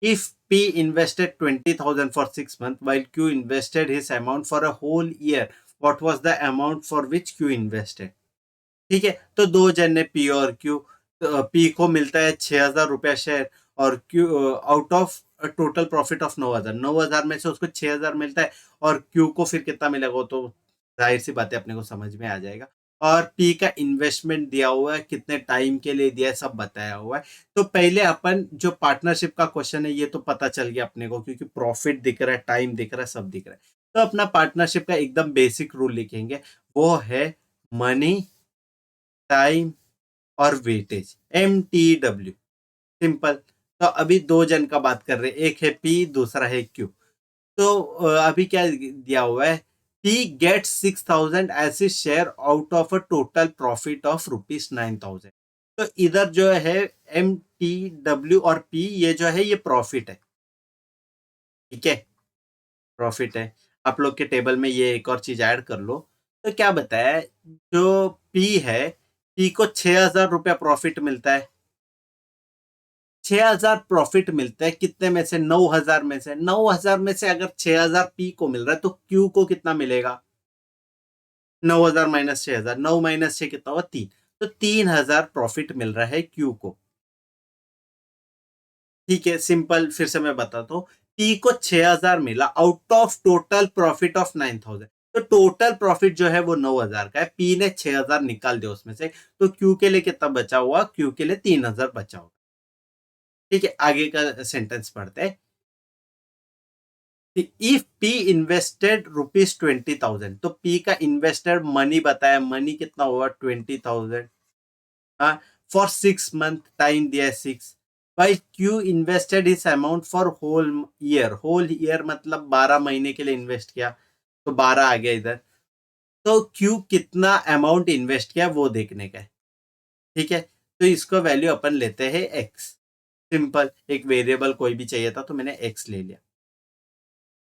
If P invested 20,000 for 6 months while Q invested his amount for a whole year, what was the amount for which Q invested? ठीक है, तो दो जन ने P और Q, तो P को मिलता है 6,000 रुपया शेयर और Q out of total profit of 9,000, 9,000 में से उसको 6,000 मिलता है और क्यू को फिर कितना मिलेगा वो तो जाहिर सी बात है अपने को समझ में आ जाएगा। और पी का इन्वेस्टमेंट दिया हुआ है, कितने टाइम के लिए दिया है सब बताया हुआ है। तो पहले अपन जो पार्टनरशिप का क्वेश्चन है ये तो पता चल गया अपने को, क्योंकि प्रॉफिट दिख रहा है, टाइम दिख रहा है, सब दिख रहा है। तो अपना पार्टनरशिप का एकदम बेसिक रूल लिखेंगे, वो है मनी, टाइम और वेटेज, MTW। सिंपल। तो अभी दो जन का बात कर रहे हैं, एक है पी दूसरा है क्यू। तो अभी क्या दिया हुआ है, P get 6,000 as a share out of a total profit of ₹9,000। तो इधर जो है MTW और पी, ये जो है ये प्रॉफिट है। ठीक है, प्रॉफिट है। आप लोग के टेबल में ये एक और चीज ऐड कर लो। तो क्या बताया, जो पी है, पी को 6,000 रुपया प्रॉफिट मिलता है। 6,000 प्रॉफिट मिलता है कितने में से, 9,000 में से। 9,000 में से अगर 6,000 पी को मिल रहा है तो क्यू को कितना मिलेगा, 9,000 माइनस 6,000, 9 माइनस 6 कितना हुआ, 3। तो 3,000 प्रॉफिट मिल रहा है क्यू को। ठीक है, सिंपल फिर से मैं बताता हूँ। पी को 6,000 मिला out of total profit of 9,000। तो टोटल प्रॉफिट जो है वो 9,000 का है, पी ने 6,000 निकाल दिया उसमें से, तो क्यू के लिए कितना बचा हुआ, क्यू के लिए 3,000 बचा हुआ। ठीक है, आगे का सेंटेंस पढ़ते हैं। इफ पी इन्वेस्टेड ₹20,000, तो पी का इन्वेस्टेड मनी बताया, मनी कितना हुआ 20,000। हाँ, फॉर 6 मंथ, टाइम दिया है 6। भाई क्यू इन्वेस्टेड इस amount for whole year, whole year मतलब 12 महीने के लिए इन्वेस्ट किया, तो 12 आ गया इधर। तो क्यू कितना अमाउंट इन्वेस्ट किया वो देखने का है। ठीक है, तो इसको वैल्यू अपन लेते हैं एक्स। सिंपल, एक वेरिएबल कोई भी चाहिए था तो मैंने एक्स ले लिया।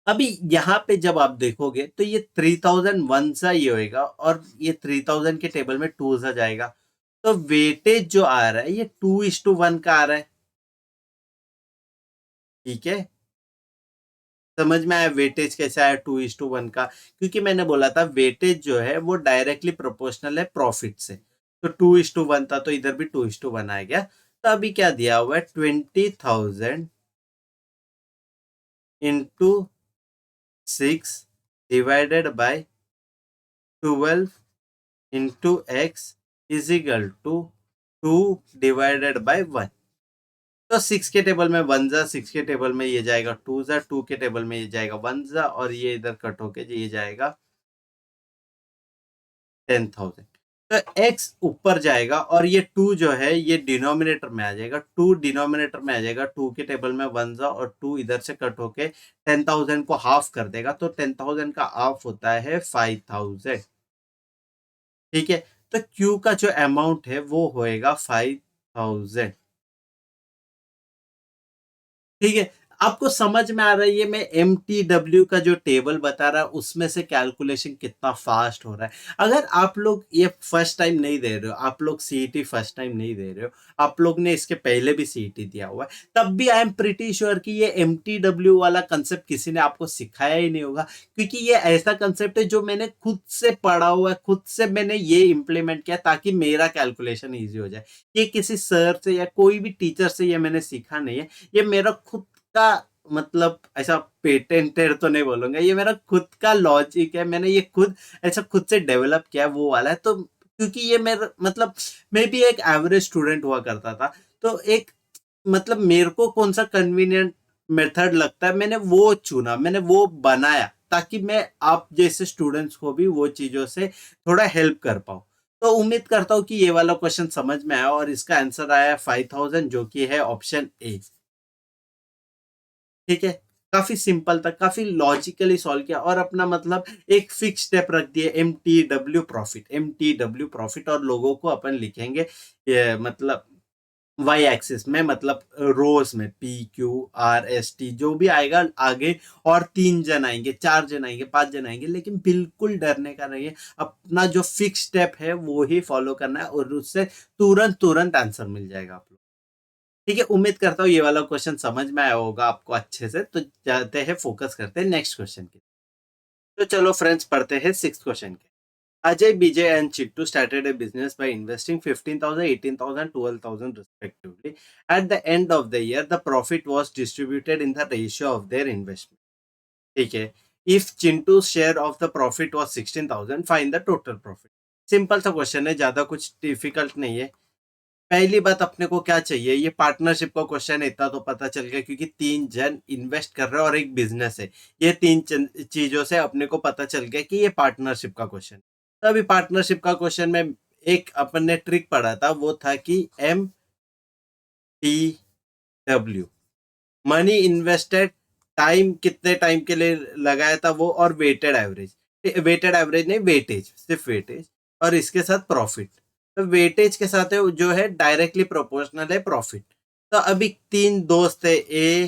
अभी यहाँ पे जब आप देखोगे तो ये 3,001 सा ये होएगा, और ये 3,000 के टेबल में 2 सा जाएगा, तो वेटेज जो आ रहा है ये 2:1 का आ रहा है। ठीक है, समझ में आया वेटेज कैसे आया 2:1 का, क्योंकि मैंने बोला था वेटेज जो है वो डायरेक्टली प्रोपोर्शनल है प्रॉफिट से, तो 2:1 था, तो इधर भी 2:1 आ गया। तो अभी क्या दिया हुआ है, 20,000 into 6 divided by 12 into X is equal to 2 divided by 1। तो 6 के टेबल में 1 जा, 6 के टेबल में ये जाएगा 2 जा, 2 के टेबल में ये जाएगा 1 जा, और ये इधर कट होके ये जाएगा 10,000। तो x ऊपर जाएगा, और ये 2 जो है ये डिनोमिनेटर में आ जाएगा, 2 डिनोमिनेटर में आ जाएगा, 2 के टेबल में 1 जा, और 2 इधर से कट होके 10,000 को हाफ कर देगा, तो 10,000 का हाफ होता है 5,000। ठीक है, तो q का जो अमाउंट है वो होएगा 5,000। ठीक है, आपको समझ में आ रहा है ये मैं MTW का जो टेबल बता रहा उसमें से कैलकुलेशन कितना फास्ट हो रहा है। अगर आप लोग ये फर्स्ट टाइम नहीं दे रहे हो, आप लोग सीईटी फर्स्ट टाइम नहीं दे रहे हो, आप लोग ने इसके पहले भी सीईटी दिया हुआ है, तब भी आई एम प्रिटी श्योर कि ये MTW वाला कंसेप्ट किसी ने आपको सिखाया ही नहीं होगा, क्योंकि ये ऐसा कंसेप्ट है जो मैंने खुद से पढ़ा हुआ है, खुद से मैंने ये इम्प्लीमेंट किया ताकि मेरा कैलकुलेशन ईजी हो जाए। ये किसी सर से या कोई भी टीचर से ये मैंने सीखा नहीं है, ये मेरा खुद का, मतलब ऐसा पेटेंटेड तो नहीं बोलूंगा, ये मेरा खुद का लॉजिक है, मैंने ये खुद ऐसा खुद से डेवलप किया वो वाला है। तो क्योंकि ये मेरा मतलब, मैं भी एक एवरेज स्टूडेंट हुआ करता था, तो एक मतलब मेरे को कौन सा कन्वीनियंट मेथड लगता है मैंने वो चुना, मैंने वो बनाया, ताकि मैं आप जैसे स्टूडेंट्स को भी वो चीजों से थोड़ा हेल्प कर पाऊँ। तो उम्मीद करता हूँ कि ये वाला क्वेश्चन समझ में आया, और इसका आंसर आया 5,000, जो कि है ऑप्शन ए। ठीक है, काफी सिंपल था, काफी लॉजिकली सॉल्व किया, और अपना मतलब एक फिक्स स्टेप रख दिए, एम टी डब्ल्यू प्रॉफिट, और लोगों को अपन लिखेंगे ये मतलब वाई एक्सिस में, मतलब रोज में PQRST जो भी आएगा आगे, और 3 जन आएंगे, 4 जन आएंगे, 5 जन आएंगे, लेकिन बिल्कुल डरने का नहीं है। अपना जो फिक्स स्टेप है वो ही फॉलो करना है, और उससे तुरंत तुरंत आंसर मिल जाएगा आप लोग। ठीक है, उम्मीद करता हूँ ये वाला क्वेश्चन समझ में आया होगा आपको अच्छे से। तो जाते हैं, फोकस करते हैं नेक्स्ट क्वेश्चन की। तो चलो फ्रेंड्स, पढ़ते हैं 6th क्वेश्चन के। Ajay, Bijay, and Chittu started a business by investing 15,000, 18,000, 12,000 respectively. At the end of the year, the profit was distributed in the ratio of their investment. ठीक है, if Chintu's share of the profit was 16,000, find the total profit. Simple सा question है, ज्यादा कुछ difficult नहीं है। पहली बात अपने को क्या चाहिए, ये पार्टनरशिप का क्वेश्चन है, इतना तो पता चल गया, क्योंकि 3 जन इन्वेस्ट कर रहे हैं और एक बिजनेस है। ये चीजों से अपने को पता चल गया कि ये पार्टनरशिप का क्वेश्चन। तो अभी पार्टनरशिप का क्वेश्चन में एक अपन ने ट्रिक पढ़ा था, वो था कि MTW, मनी इन्वेस्टेड, टाइम कितने टाइम के लिए लगाया था वो, और वेटेड एवरेज, वेटेड एवरेज नहीं, वेटेज, सिर्फ वेटेज, और इसके साथ प्रॉफिट। तो वेटेज के साथ है जो है डायरेक्टली प्रोपोर्शनल है प्रॉफिट। तो अभी 3 दोस्त है,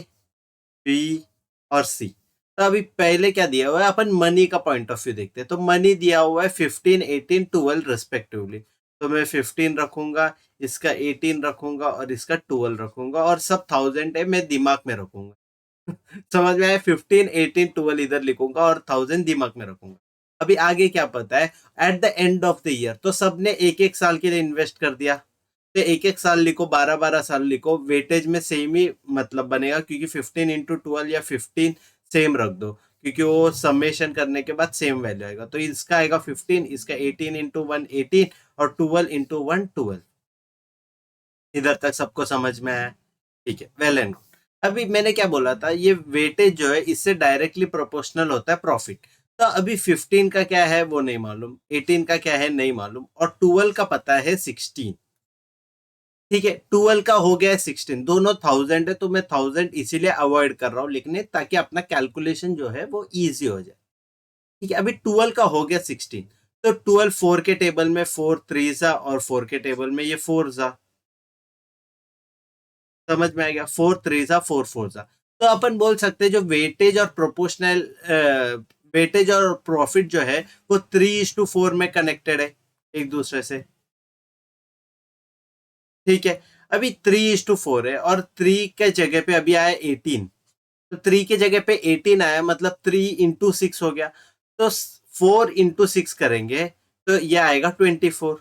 बी और सी। तो अभी पहले क्या दिया हुआ है, अपन मनी का पॉइंट ऑफ व्यू देखते हैं। तो मनी दिया हुआ है 15, 18, 12 रिस्पेक्टिवली, तो मैं 15 रखूंगा, इसका 18 रखूंगा, और इसका 12 रखूंगा, और सब 1000 है, मैं दिमाग में रखूंगा। समझ में आया, 15, 18, 12 इधर लिखूंगा, और 1000 दिमाग में रखूंगा। अभी आगे क्या पता है, at the end of the year, तो सबने एक एक साल के लिए इन्वेस्ट कर दिया, तो एक एक साल लिखो, 12-12 साल लिखो, वेटेज में सेम ही मतलब बनेगा, क्योंकि 15 इंटू 12 या 15 सेम रख दो, क्योंकि वो समेशन करने के बाद सेम वैल्यू आएगा। तो इसका आएगा 15, इसका 18 इंटू 1 18 और 12 इंटू 1 12। इधर तक सबको समझ में आया? ठीक है, वेल एंड गुड। अभी मैंने क्या बोला था, ये वेटेज जो है इससे डायरेक्टली प्रोपोर्शनल होता है प्रॉफिट। तो अभी 15 का क्या है वो नहीं मालूम, 18 का क्या है नहीं मालूम, और 12 का पता है 16। ठीक है, 12 का हो गया है 16, दोनों 1000 है, तो मैं 1000 इसीलिए अवॉइड कर रहा हूँ लिखने, ताकि अपना कैलकुलेशन जो है वो इजी हो जाए। ठीक है, अभी 12 का हो गया 16, तो 12 4 के टेबल में 4 3 जा और 4 के टेबल में ये 4 जा। समझ में आ गया? 4 3 जा 4 4 जा। तो अपन बोल सकते हैं जो वेटेज और प्रोपोर्शनल वेटेज और प्रॉफिट जो है वो 3:4 में कनेक्टेड है एक दूसरे से। ठीक है, अभी 3:4 है और 3 के जगह पे अभी आया 18। तो 3 की जगह पे 18 आया, मतलब 3 इंटू 6 हो गया। तो 4 इंटू 6 करेंगे तो ये आएगा 24।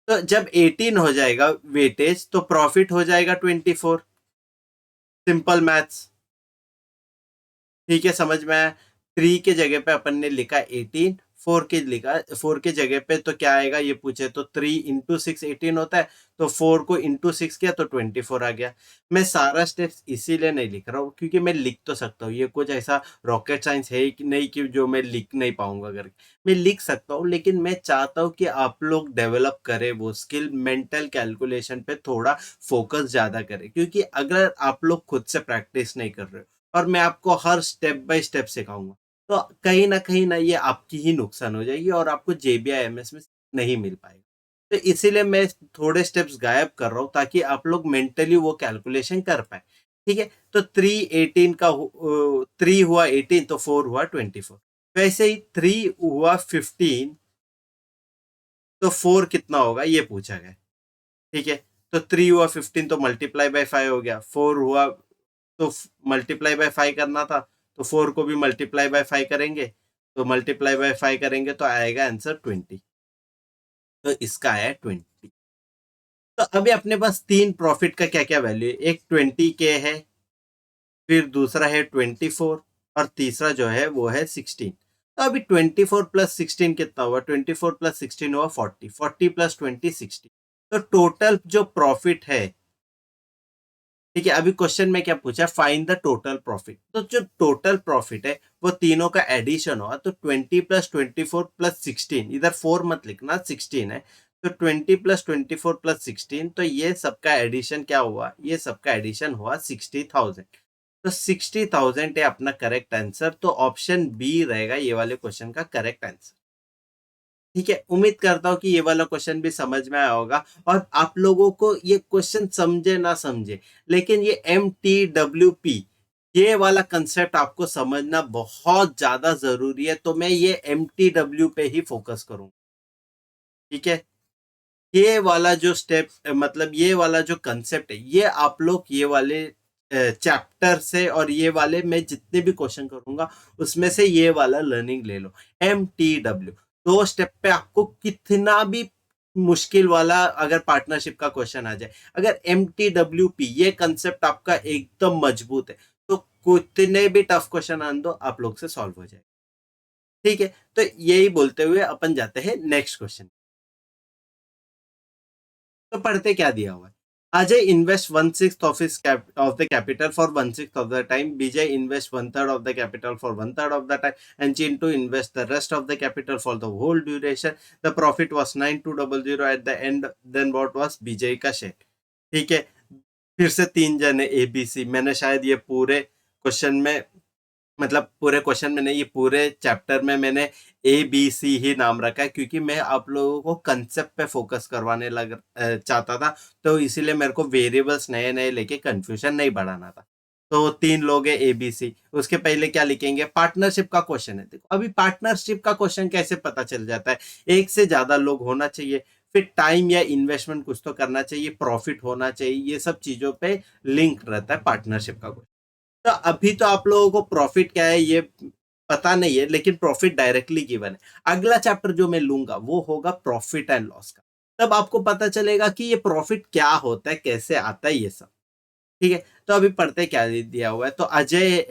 तो जब 18 हो जाएगा वेटेज तो प्रॉफिट हो जाएगा 24। Simple maths. ठीक है, समझ में आया? 3 के जगह पे अपन ने लिखा 18, 4 के जगह पे तो क्या आएगा ये पूछे तो 3 इंटू 6 18 होता है। तो 4 को इंटू 6 किया तो 24 आ गया। मैं सारा स्टेप्स इसीलिए नहीं लिख रहा हूँ क्योंकि मैं लिख तो सकता हूँ, ये कुछ ऐसा रॉकेट साइंस है कि नहीं कि जो मैं लिख नहीं पाऊंगा करके। मैं लिख सकता हूँ, लेकिन मैं चाहता हूँ कि आप लोग डेवलप करें वो स्किल, मेंटल कैलकुलेशन पे थोड़ा फोकस ज्यादा करें, क्योंकि अगर आप लोग खुद से प्रैक्टिस नहीं कर रहे हो और मैं आपको हर स्टेप बाय स्टेप सिखाऊंगा, तो कहीं ना ये आपकी ही नुकसान हो जाएगी और आपको जेबीआईएमएस में नहीं मिल पाएगा। तो इसीलिए मैं थोड़े स्टेप्स गायब कर रहा हूँ ताकि आप लोग मेंटली वो कैलकुलेशन कर पाए। ठीक है, तो 3 हुआ 18, तो 4 हुआ 24। वैसे ही 3 हुआ 15, तो 4 कितना होगा ये पूछा गया। ठीक है, तो 3 हुआ 15 तो मल्टीप्लाई बाय 5 हो गया। 4 हुआ तो मल्टीप्लाई बाय 5 करना था, तो 4 को भी मल्टीप्लाई बाय 5 करेंगे। तो मल्टीप्लाई बाय 5 करेंगे तो आएगा आंसर 20। तो इसका आया 20। तो अभी अपने पास तीन प्रॉफिट का क्या क्या वैल्यू है, एक 20K है, फिर दूसरा है 24, और तीसरा जो है वो है 16। तो अभी 24 प्लस 16 कितना हुआ, 24 प्लस 16 हुआ 40, 40 प्लस 20 60। तो टोटल जो प्रॉफिट है, ठीक है, अभी क्वेश्चन में क्या पूछा, फाइंड द टोटल प्रॉफिट। तो जो टोटल प्रॉफिट है वो तीनों का एडिशन हुआ, तो 20 प्लस 24 प्लस 16, इधर 4 मत लिखना 16 है। तो 20 प्लस 24 प्लस 16, तो ये सबका एडिशन क्या हुआ, ये सबका एडिशन हुआ 60,000। तो 60,000 है अपना करेक्ट आंसर। तो ऑप्शन बी रहेगा ये वाले क्वेश्चन का करेक्ट आंसर। ठीक है, उम्मीद करता हूँ कि ये वाला क्वेश्चन भी समझ में आया होगा, और आप लोगों को ये क्वेश्चन समझे ना समझे, लेकिन ये MTWP ये वाला कंसेप्ट आपको समझना बहुत ज्यादा जरूरी है। तो मैं ये MTW पे ही फोकस करूँ। ठीक है, ये वाला जो स्टेप, मतलब ये वाला जो कंसेप्ट है, ये आप लोग ये वाले चैप्टर से और ये वाले मैं जितने भी क्वेश्चन करूंगा उसमें से ये वाला लर्निंग ले लो। MTW 2 स्टेप पे आपको कितना भी मुश्किल वाला अगर पार्टनरशिप का क्वेश्चन आ जाए, अगर MTWP ये कंसेप्ट आपका एकदम मजबूत है, तो कितने भी टफ क्वेश्चन आन दो आप लोग से सॉल्व हो जाए। ठीक है, तो यही बोलते हुए अपन जाते हैं नेक्स्ट क्वेश्चन। तो पढ़ते क्या दिया हुआ है, Ajay invest 1/6 of the capital for 1/6 of the time, Vijay invest 1/3 of the capital for 1/3 of the time, and Chintu invest the rest of the capital for the whole duration. The profit was 9200 at the end. Then what was Vijay का share? ठीक है, फिर से तीन जने ABC, मैंने शायद ये पूरे क्वेश्चन में, मतलब पूरे क्वेश्चन में नहीं, ये पूरे चैप्टर में मैंने ABC ही नाम रखा है क्योंकि मैं आप लोगों को कंसेप्ट पे फोकस करवाने चाहता था। तो इसीलिए मेरे को वेरिएबल्स नए नए लेके कंफ्यूजन नहीं बढ़ाना था। तो तीन लोग हैं ABC। उसके पहले क्या लिखेंगे, पार्टनरशिप का क्वेश्चन है। देखो अभी पार्टनरशिप का क्वेश्चन कैसे पता चल जाता है, एक से ज्यादा लोग होना चाहिए, फिर टाइम या इन्वेस्टमेंट कुछ तो करना चाहिए, प्रॉफिट होना चाहिए, ये सब चीजों पे लिंक रहता है पार्टनरशिप का। तो अभी तो आप लोगों को प्रॉफिट क्या है ये पता नहीं है, लेकिन प्रॉफिट डायरेक्टली गिवन है। अगला चैप्टर जो मैं लूंगा वो होगा प्रॉफिट एंड लॉस का। तब आपको पता चलेगा कि ये प्रॉफिट क्या होता है, कैसे आता है ये सब। ठीक है, तो अभी पढ़ते क्या दिया हुआ है। तो अजय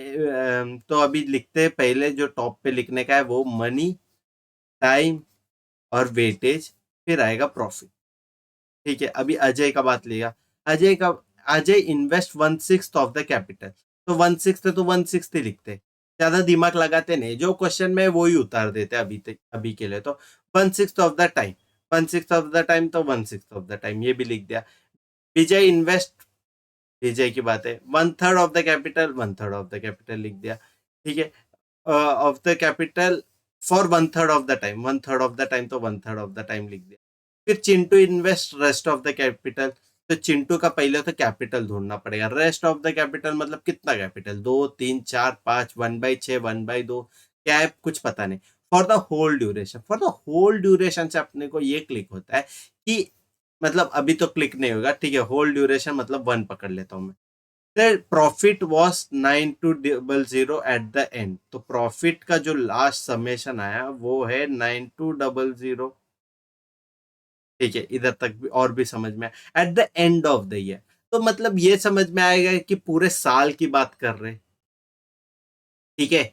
तो अभी लिखते पहले जो टॉप पे लिखने का है वो मनी, टाइम और वेटेज, फिर आएगा प्रॉफिट। ठीक है, अभी अजय का बात लिया। अजय का Ajay invest 1/6 of the capital. तो 1/6 तो 1/6 ही लिखते, ज्यादा दिमाग लगाते नहीं, जो क्वेश्चन में वो ही उतार देते अभी तक, अभी के लिए। तो 1/6 of the time, 1/6 of the time तो 1/6 ऑफ द टाइम, ये भी लिख दिया। विजय इन्वेस्ट, विजय की बात है, 1/3 of the capital, 1/3 of the capital लिख दिया। ठीक है, of the capital for 1/3 of the time, 1/3 of the time तो 1/3 ऑफ द टाइम लिख दिया। फिर Chintu invest rest of the capital. तो चिंटू का पहले तो कैपिटल ढूंढना पड़ेगा। रेस्ट ऑफ द कैपिटल मतलब कितना कैपिटल, 2 3 4 5, 1/6, 1/2, क्या है कुछ पता नहीं। For the whole duration, for the whole duration से अपने को ये क्लिक होता है कि मतलब अभी तो क्लिक नहीं होगा। ठीक है, होल ड्यूरेशन मतलब 1 पकड़ लेता हूं मैं। Profit was 9200 at the end. तो प्रॉफिट का जो लास्ट समेशन आया वो है 9200। ठीक है, इधर तक भी और भी समझ में at the end of the year. तो मतलब ये समझ में आएगा कि पूरे साल की बात कर रहे। ठीक है,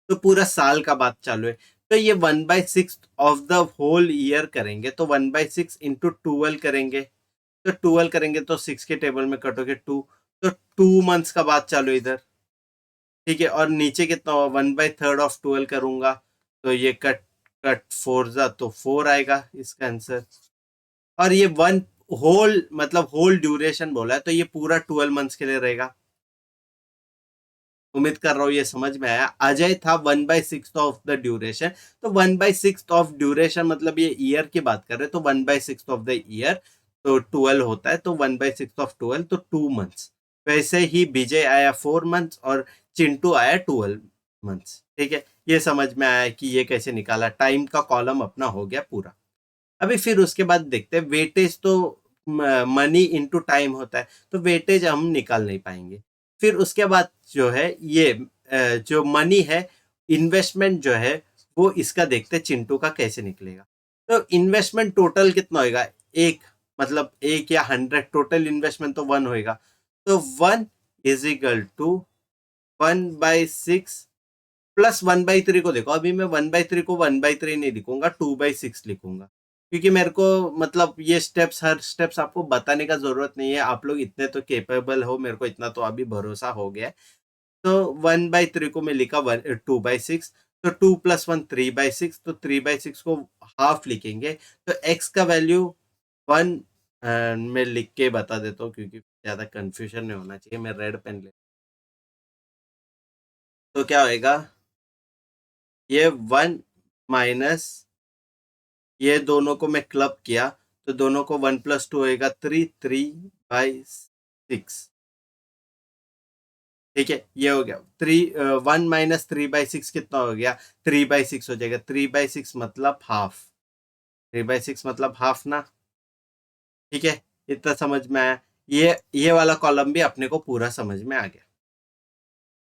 तो पूरा साल का बात चालू है। तो ये 1/6 ऑफ द होल ईयर करेंगे, तो 1/6 इंटू 12 करेंगे। तो 12 करेंगे तो 6 के टेबल में कटोगे 2, तो 2 मंथ्स का बात चालू है इधर। ठीक है, और नीचे कितना होगा, 1/3 ऑफ 12 करूंगा तो ये कट कट 4 जा तो 4 आएगा इसका आंसर। और ये वन होल मतलब होल ड्यूरेशन बोला है, तो ये पूरा 12 मंथ्स के लिए रहेगा। उम्मीद कर रहा हूँ ये समझ में आया। अजय था 1/6 ऑफ द ड्यूरेशन। तो 1/6 ऑफ ड्यूरेशन मतलब ये ईयर की बात कर रहे हैं, तो 1/6 ऑफ द ईयर तो 12 होता है, तो 1/6 ऑफ 12 तो 2 मंथ्स। वैसे ही विजय आया 4 मंथ्स और चिंटू आया 12 मंथ्स। ठीक है, ये समझ में आया कि ये कैसे निकाला। टाइम का कॉलम अपना हो गया पूरा। अभी फिर उसके बाद देखते हैं वेटेज। तो मनी इंटू टाइम होता है, तो वेटेज हम निकाल नहीं पाएंगे। फिर उसके बाद जो है ये जो मनी है, इन्वेस्टमेंट जो है वो इसका देखते हैं चिंटू का कैसे निकलेगा। तो इन्वेस्टमेंट टोटल कितना होएगा, एक मतलब 1 या 100, टोटल इन्वेस्टमेंट तो 1 होएगा। तो 1 = 1/6 प्लस 1/3 को देखो। अभी मैं 1/3 को 1/3 नहीं लिखूंगा, 2/6 लिखूंगा, क्योंकि मेरे को मतलब ये स्टेप्स, हर स्टेप्स आपको बताने का जरूरत नहीं है। आप लोग इतने तो केपेबल हो, मेरे को इतना तो अभी भरोसा हो गया है। तो 1/3 को मैं लिखा 2/6। तो 2 + 1 3/6, तो 3/6 को हाफ लिखेंगे। तो एक्स का वैल्यू 1 में लिख के बता देता हूँ, क्योंकि ज्यादा कंफ्यूजन नहीं होना चाहिए। मैं रेड पेन ले, तो क्या होएगा, ये 1 - ये दोनों को मैं क्लब किया, तो दोनों को 1 + 2 होएगा 3, 3/6। ठीक है, ये हो गया 1 - 3/6 कितना हो गया, 3/6 हो जाएगा। 3/6 मतलब हाफ, 3/6 मतलब हाफ ना। ठीक है, इतना समझ में आया। ये वाला कॉलम भी अपने को पूरा समझ में आ गया।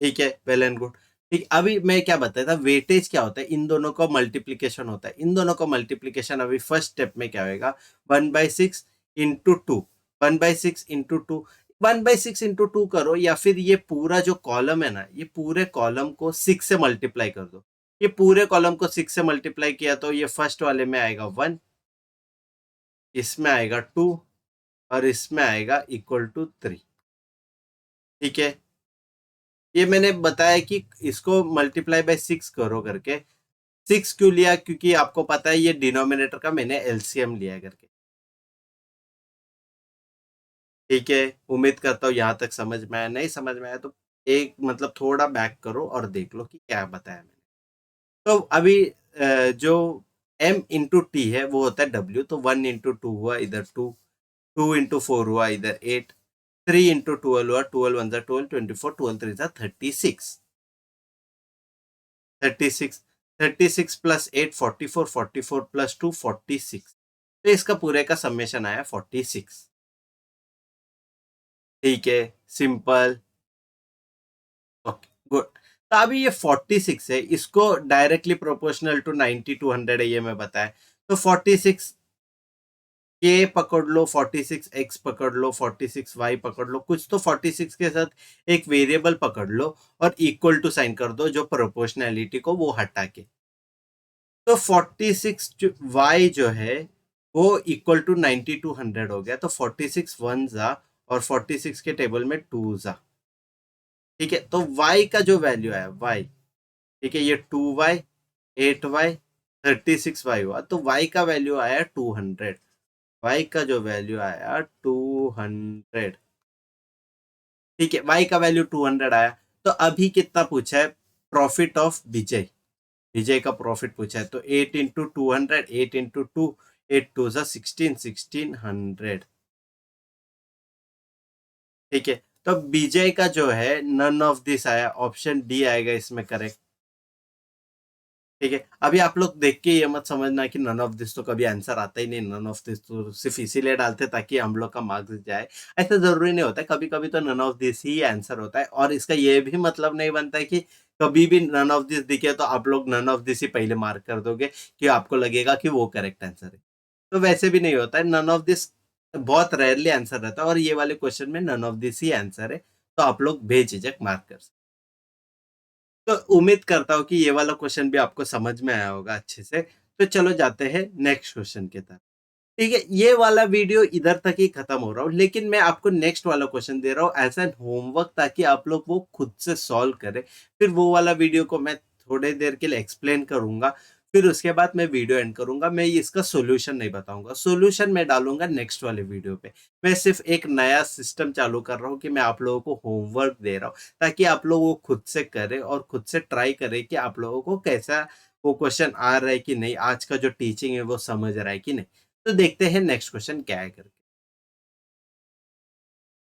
ठीक है, वेल एंड गुड। ठीक, अभी मैं क्या बताया था, वेटेज क्या होता है, इन दोनों का मल्टीप्लीकेशन होता है। इन दोनों का मल्टीप्लीकेशन अभी फर्स्ट स्टेप में क्या होगा, 1/6 × 2, 1/6 × 2, 1/6 × 2 करो, या फिर ये पूरा जो कॉलम है ना, ये पूरे कॉलम को 6 से मल्टीप्लाई कर दो। ये पूरे कॉलम को 6 से मल्टीप्लाई किया तो ये फर्स्ट वाले में आएगा 1, इसमें आएगा 2 और इसमें आएगा =3। ठीक है, ये मैंने बताया कि इसको मल्टीप्लाई बाय 6 करो करके। 6 क्यों लिया, क्योंकि आपको पता है ये डिनोमिनेटर का मैंने एलसीएम लिया है करके। ठीक है, उम्मीद करता हूँ यहाँ तक समझ में आया। नहीं समझ में आया तो एक मतलब थोड़ा बैक करो और देख लो कि क्या बताया मैंने। तो अभी जो m × t है वो होता है w। तो 1 × 2 हुआ इधर 2, 2 × 4 हुआ इधर 8, 3 × 12 हुआ 12 × 1 = 12, 24, 12 × 3 = 36, 36, 36 + 8 44, 44 + 2 46। तो इसका पूरे का समेशन आया 46। ठीक है, सिंपल। Okay, good. तो अभी ये 46 है, इसको डायरेक्टली प्रोपोर्शनल टू 90 200 है, ये मैं बताया। तो 46 के पकड़ लो, 46x पकड़ लो, 46y पकड़ लो, कुछ तो 46 के साथ एक वेरिएबल पकड़ लो और इक्वल टू साइन कर दो जो प्रोपोर्शनैलिटी को वो हटा के। तो 46 y जो है वो इक्वल टू 90/100 हो गया। तो 46 वन जा और 46 के टेबल में टू जा। ठीक है, तो y का जो वैल्यू आया y, ठीक है, ये 2y, 8y, 36y हुआ। तो y का वैल्यू आया 200। y का जो वैल्यू आया 200। ठीक है, y का वैल्यू 200 आया। तो अभी कितना पूछा है? प्रॉफिट ऑफ विजय। विजय का प्रॉफिट पूछा है। तो 8 into 200, 8 into 2, 8 2 16, 1600। ठीक है, तो विजय का जो है नन ऑफ दिस आया, ऑप्शन डी आएगा इसमें करेक्ट। ठीक है, अभी आप लोग देख के ये मत समझना कि नन ऑफ दिस तो कभी आंसर आता ही नहीं। नन ऑफ दिस तो सिर्फ इसीलिए डालते ताकि हम लोग का मार्क्स जाए। ऐसा जरूरी नहीं होता है, कभी कभी तो नन ऑफ दिस ही आंसर होता है। और इसका ये भी मतलब नहीं बनता है कि कभी भी नन ऑफ दिस दिखे तो आप लोग नन ऑफ दिस ही पहले मार्क कर दोगे कि आपको लगेगा कि वो करेक्ट आंसर है। तो वैसे भी नहीं होता है। नन ऑफ दिस बहुत रेयरली आंसर रहता है और ये वाले क्वेश्चन में नन ऑफ दिस ही आंसर है। तो आप लोग बेझिझक मार्क कर सकते। तो उम्मीद करता हूँ कि ये वाला क्वेश्चन भी आपको समझ में आया होगा अच्छे से। तो चलो जाते हैं नेक्स्ट क्वेश्चन की तरफ। ठीक है, ये वाला वीडियो इधर तक ही खत्म हो रहा हूँ, लेकिन मैं आपको नेक्स्ट वाला क्वेश्चन दे रहा हूँ एज एन होमवर्क ताकि आप लोग वो खुद से सॉल्व करें। फिर वो वाला वीडियो को मैं थोड़ी देर के लिए एक्सप्लेन करूंगा। फिर उसके बाद मैं वीडियो एंड करूंगा। मैं इसका सोल्यूशन नहीं बताऊंगा, सोल्यूशन मैं डालूंगा नेक्स्ट वाले वीडियो पे। मैं सिर्फ एक नया सिस्टम चालू कर रहा हूँ कि मैं आप लोगों को होमवर्क दे रहा हूँ ताकि आप लोग वो खुद से करें और खुद से ट्राई करें कि आप लोगों को कैसा वो क्वेश्चन आ रहा है कि नहीं, आज का जो टीचिंग है वो समझ रहा है कि नहीं। तो देखते हैं नेक्स्ट क्वेश्चन क्या है करके।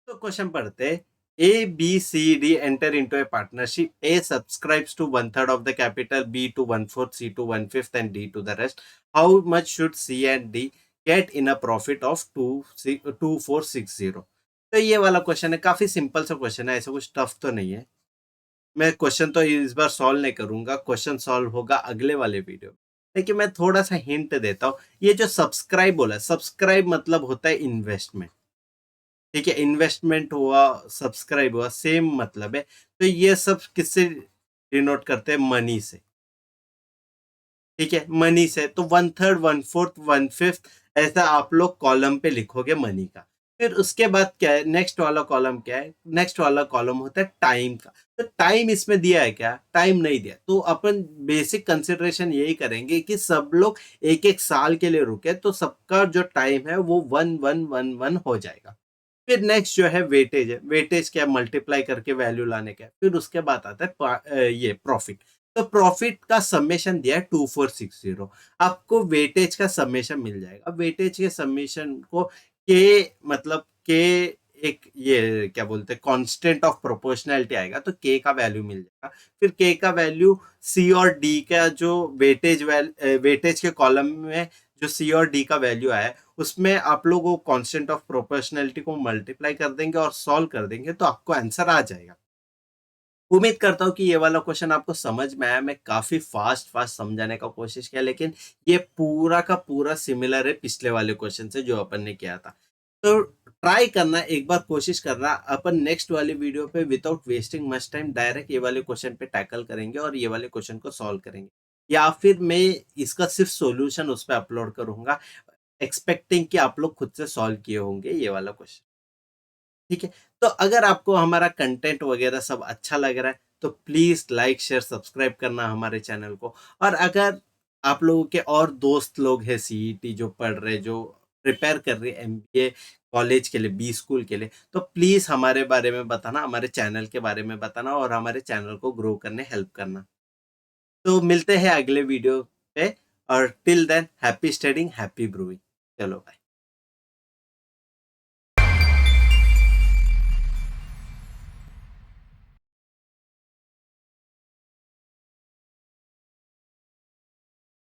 तो क्वेश्चन पढ़ते हैं। A B C D enter into a partnership. A subscribes to 1/3 of the capital, B to 1/4, C to 1/5 and D to the rest. How much should C and D get in a profit of 2460? तो ये वाला question है, काफी simple सा question है, ऐसा कुछ tough तो नहीं है। मैं क्वेश्चन तो इस बार सॉल्व नहीं करूंगा, क्वेश्चन सॉल्व होगा अगले वाले वीडियो में। लेकिन मैं थोड़ा सा हिंट देता हूँ। ये जो सब्सक्राइब बोला, सब्सक्राइब मतलब होता है इन्वेस्टमेंट। ठीक है, इन्वेस्टमेंट हुआ, सब्सक्राइब हुआ, सेम मतलब है। तो ये सब किससे डिनोट करते हैं? मनी से। ठीक है, मनी से। तो 1/3, 1/4, 1/5 ऐसा आप लोग कॉलम पे लिखोगे मनी का। फिर उसके बाद क्या है? नेक्स्ट वाला कॉलम क्या है? नेक्स्ट वाला कॉलम होता है टाइम का। तो टाइम इसमें दिया है क्या? टाइम नहीं दिया। तो अपन बेसिक कंसिडरेशन यही करेंगे कि सब लोग एक एक साल के लिए रुके तो सबका जो टाइम है वो 1111 हो जाएगा। फिर नेक्स्ट जो है वेटेज है। वेटेज क्या? मल्टीप्लाई करके वैल्यू लाने का। फिर उसके बाद आता है ये प्रॉफिट। तो प्रॉफिट का समेशन दिया है 2460। आपको वेटेज का समेशन मिल जाएगा। वेटेज के समेशन को के मतलब के एक ये क्या बोलते हैं कांस्टेंट ऑफ प्रोपोर्शनैलिटी आएगा तो के का वैल्यू मिल जाएगा। फिर के का वैल्यू सी और डी का जो वेटेज के कॉलम में जो सी और डी का वैल्यू आया है उसमें आप लोग वो कांस्टेंट ऑफ प्रोपोर्शनैलिटी को मल्टीप्लाई कर देंगे और सॉल्व कर देंगे तो आपको आंसर आ जाएगा। उम्मीद करता हूँ कि ये वाला क्वेश्चन आपको समझ में आया। मैं काफी फास्ट फास्ट समझाने का कोशिश किया, लेकिन ये पूरा का पूरा सिमिलर है पिछले वाले क्वेश्चन से जो अपन ने किया था। तो ट्राई करना, एक बार कोशिश करना। अपन नेक्स्ट वाली वीडियो पे without wasting much time direct ये वाले क्वेश्चन पे टैकल करेंगे और ये वाले क्वेश्चन को सॉल्व करेंगे, या फिर मैं इसका सिर्फ सॉल्यूशन उस पर अपलोड करूंगा, एक्सपेक्टिंग कि आप लोग खुद से सॉल्व किए होंगे ये वाला क्वेश्चन। ठीक है, तो अगर आपको हमारा कंटेंट वगैरह सब अच्छा लग रहा है तो प्लीज लाइक शेयर सब्सक्राइब करना हमारे चैनल को। और अगर आप लोगों के और दोस्त लोग हैं सीईटी जो पढ़ रहे, जो प्रिपेयर कर रहे एमबीए कॉलेज के लिए, बी स्कूल के लिए, तो प्लीज हमारे बारे में बताना, हमारे चैनल के बारे में बताना और हमारे चैनल को ग्रो करने हेल्प करना। तो मिलते हैं अगले वीडियो पे। और till than happy studying, happy brewing. चलो बाय।